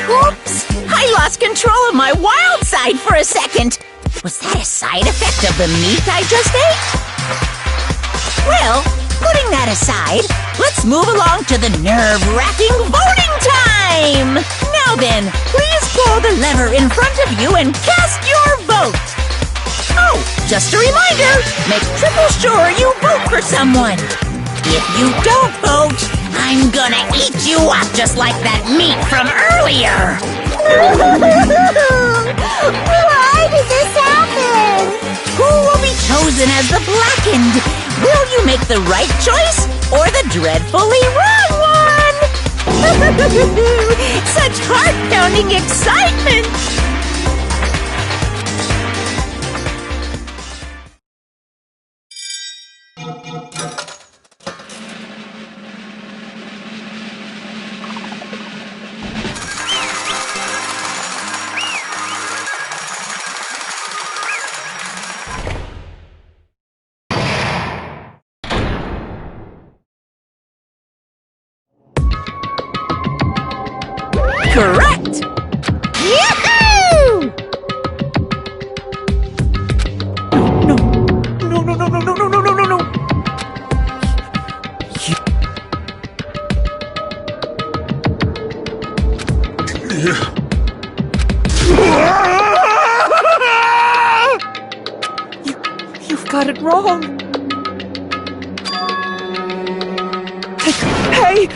S11: Oops! I lost control of my wild side for a second. Was that a side effect of the meat I just ate? Well, putting that aside, let's move along to the nerve-wracking voting time! Now then, please pull the lever in front of you and cast your vote! Oh, just a reminder, make triple sure you vote for someone. If you don't vote, I'm gonna eat you up just like that meat from earlier!
S5: Why did this happen?
S11: Who will be chosen as the blackened? Will you make the right choice or the dreadfully wrong one? Such heart-pounding excitement! Correct! Yahoo!
S10: No. You've got it wrong. Hey!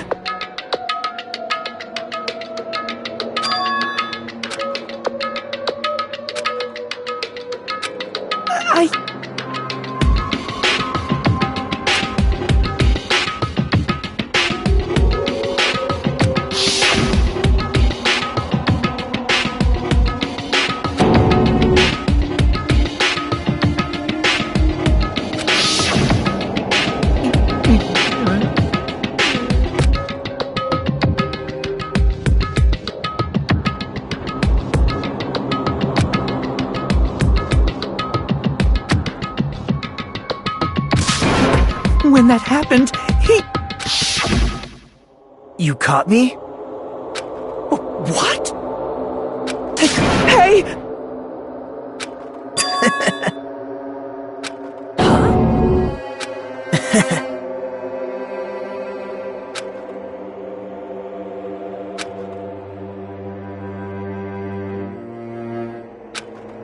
S10: When that happened,
S3: You caught me?
S10: What? Hey!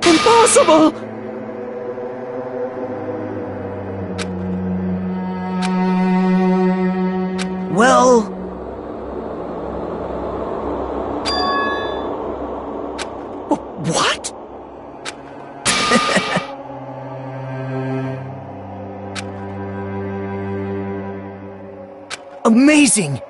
S10: Impossible!
S3: Well...
S10: What?
S3: Amazing!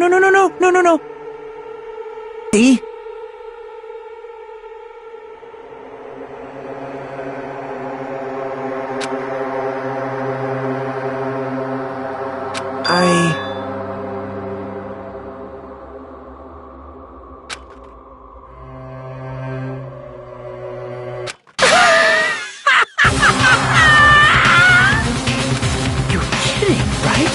S3: No. See?
S10: You're kidding, right?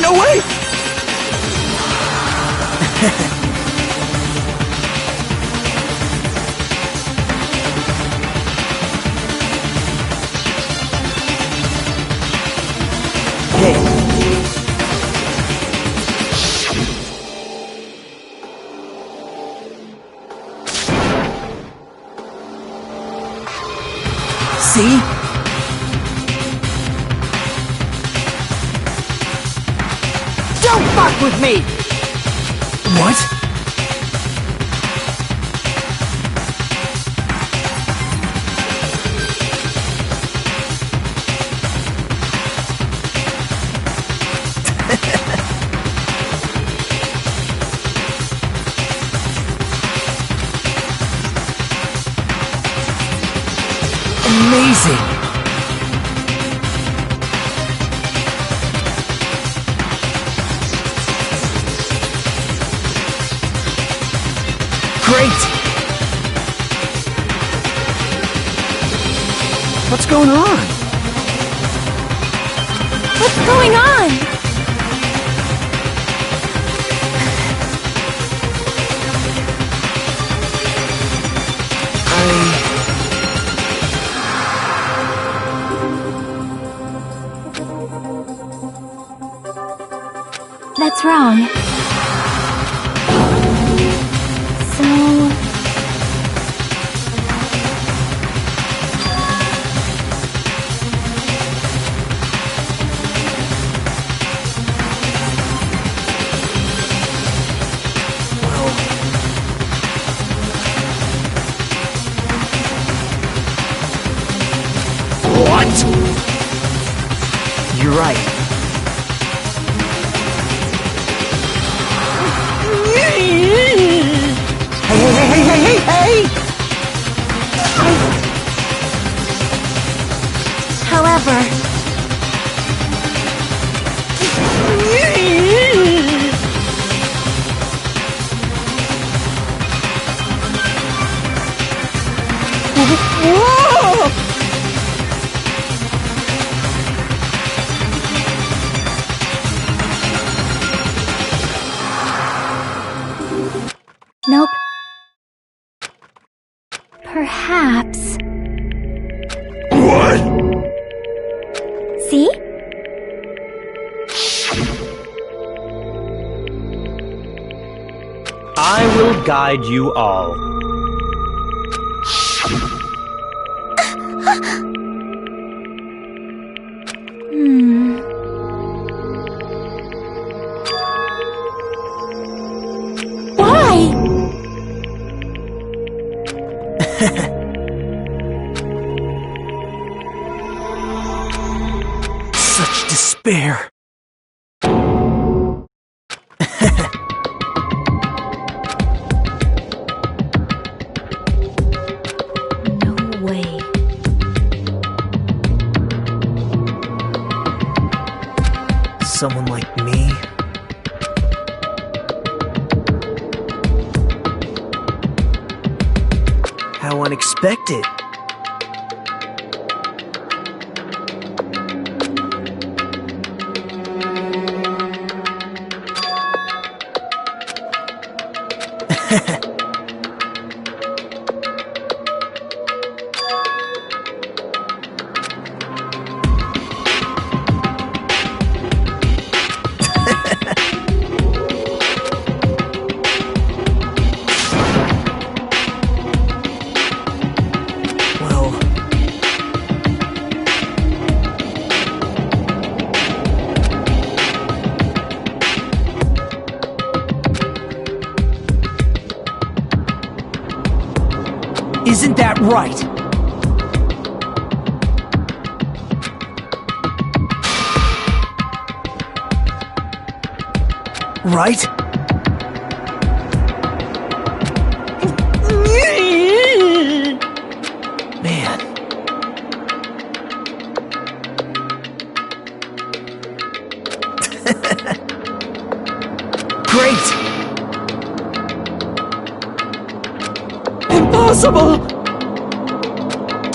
S10: No way!
S3: See?
S10: Don't fuck with me!
S3: What? Amazing! Great! What's going on?
S2: What's going on? That's wrong. So...
S3: What? You're right. Hey!
S2: However... Nope. Perhaps...
S4: What?
S2: See?
S8: I will guide you all.
S2: Why?
S3: Such despair.
S2: No way.
S3: someone like me? How unexpected. Well,
S1: Isn't that right?
S3: right? Man. Great!
S10: Impossible!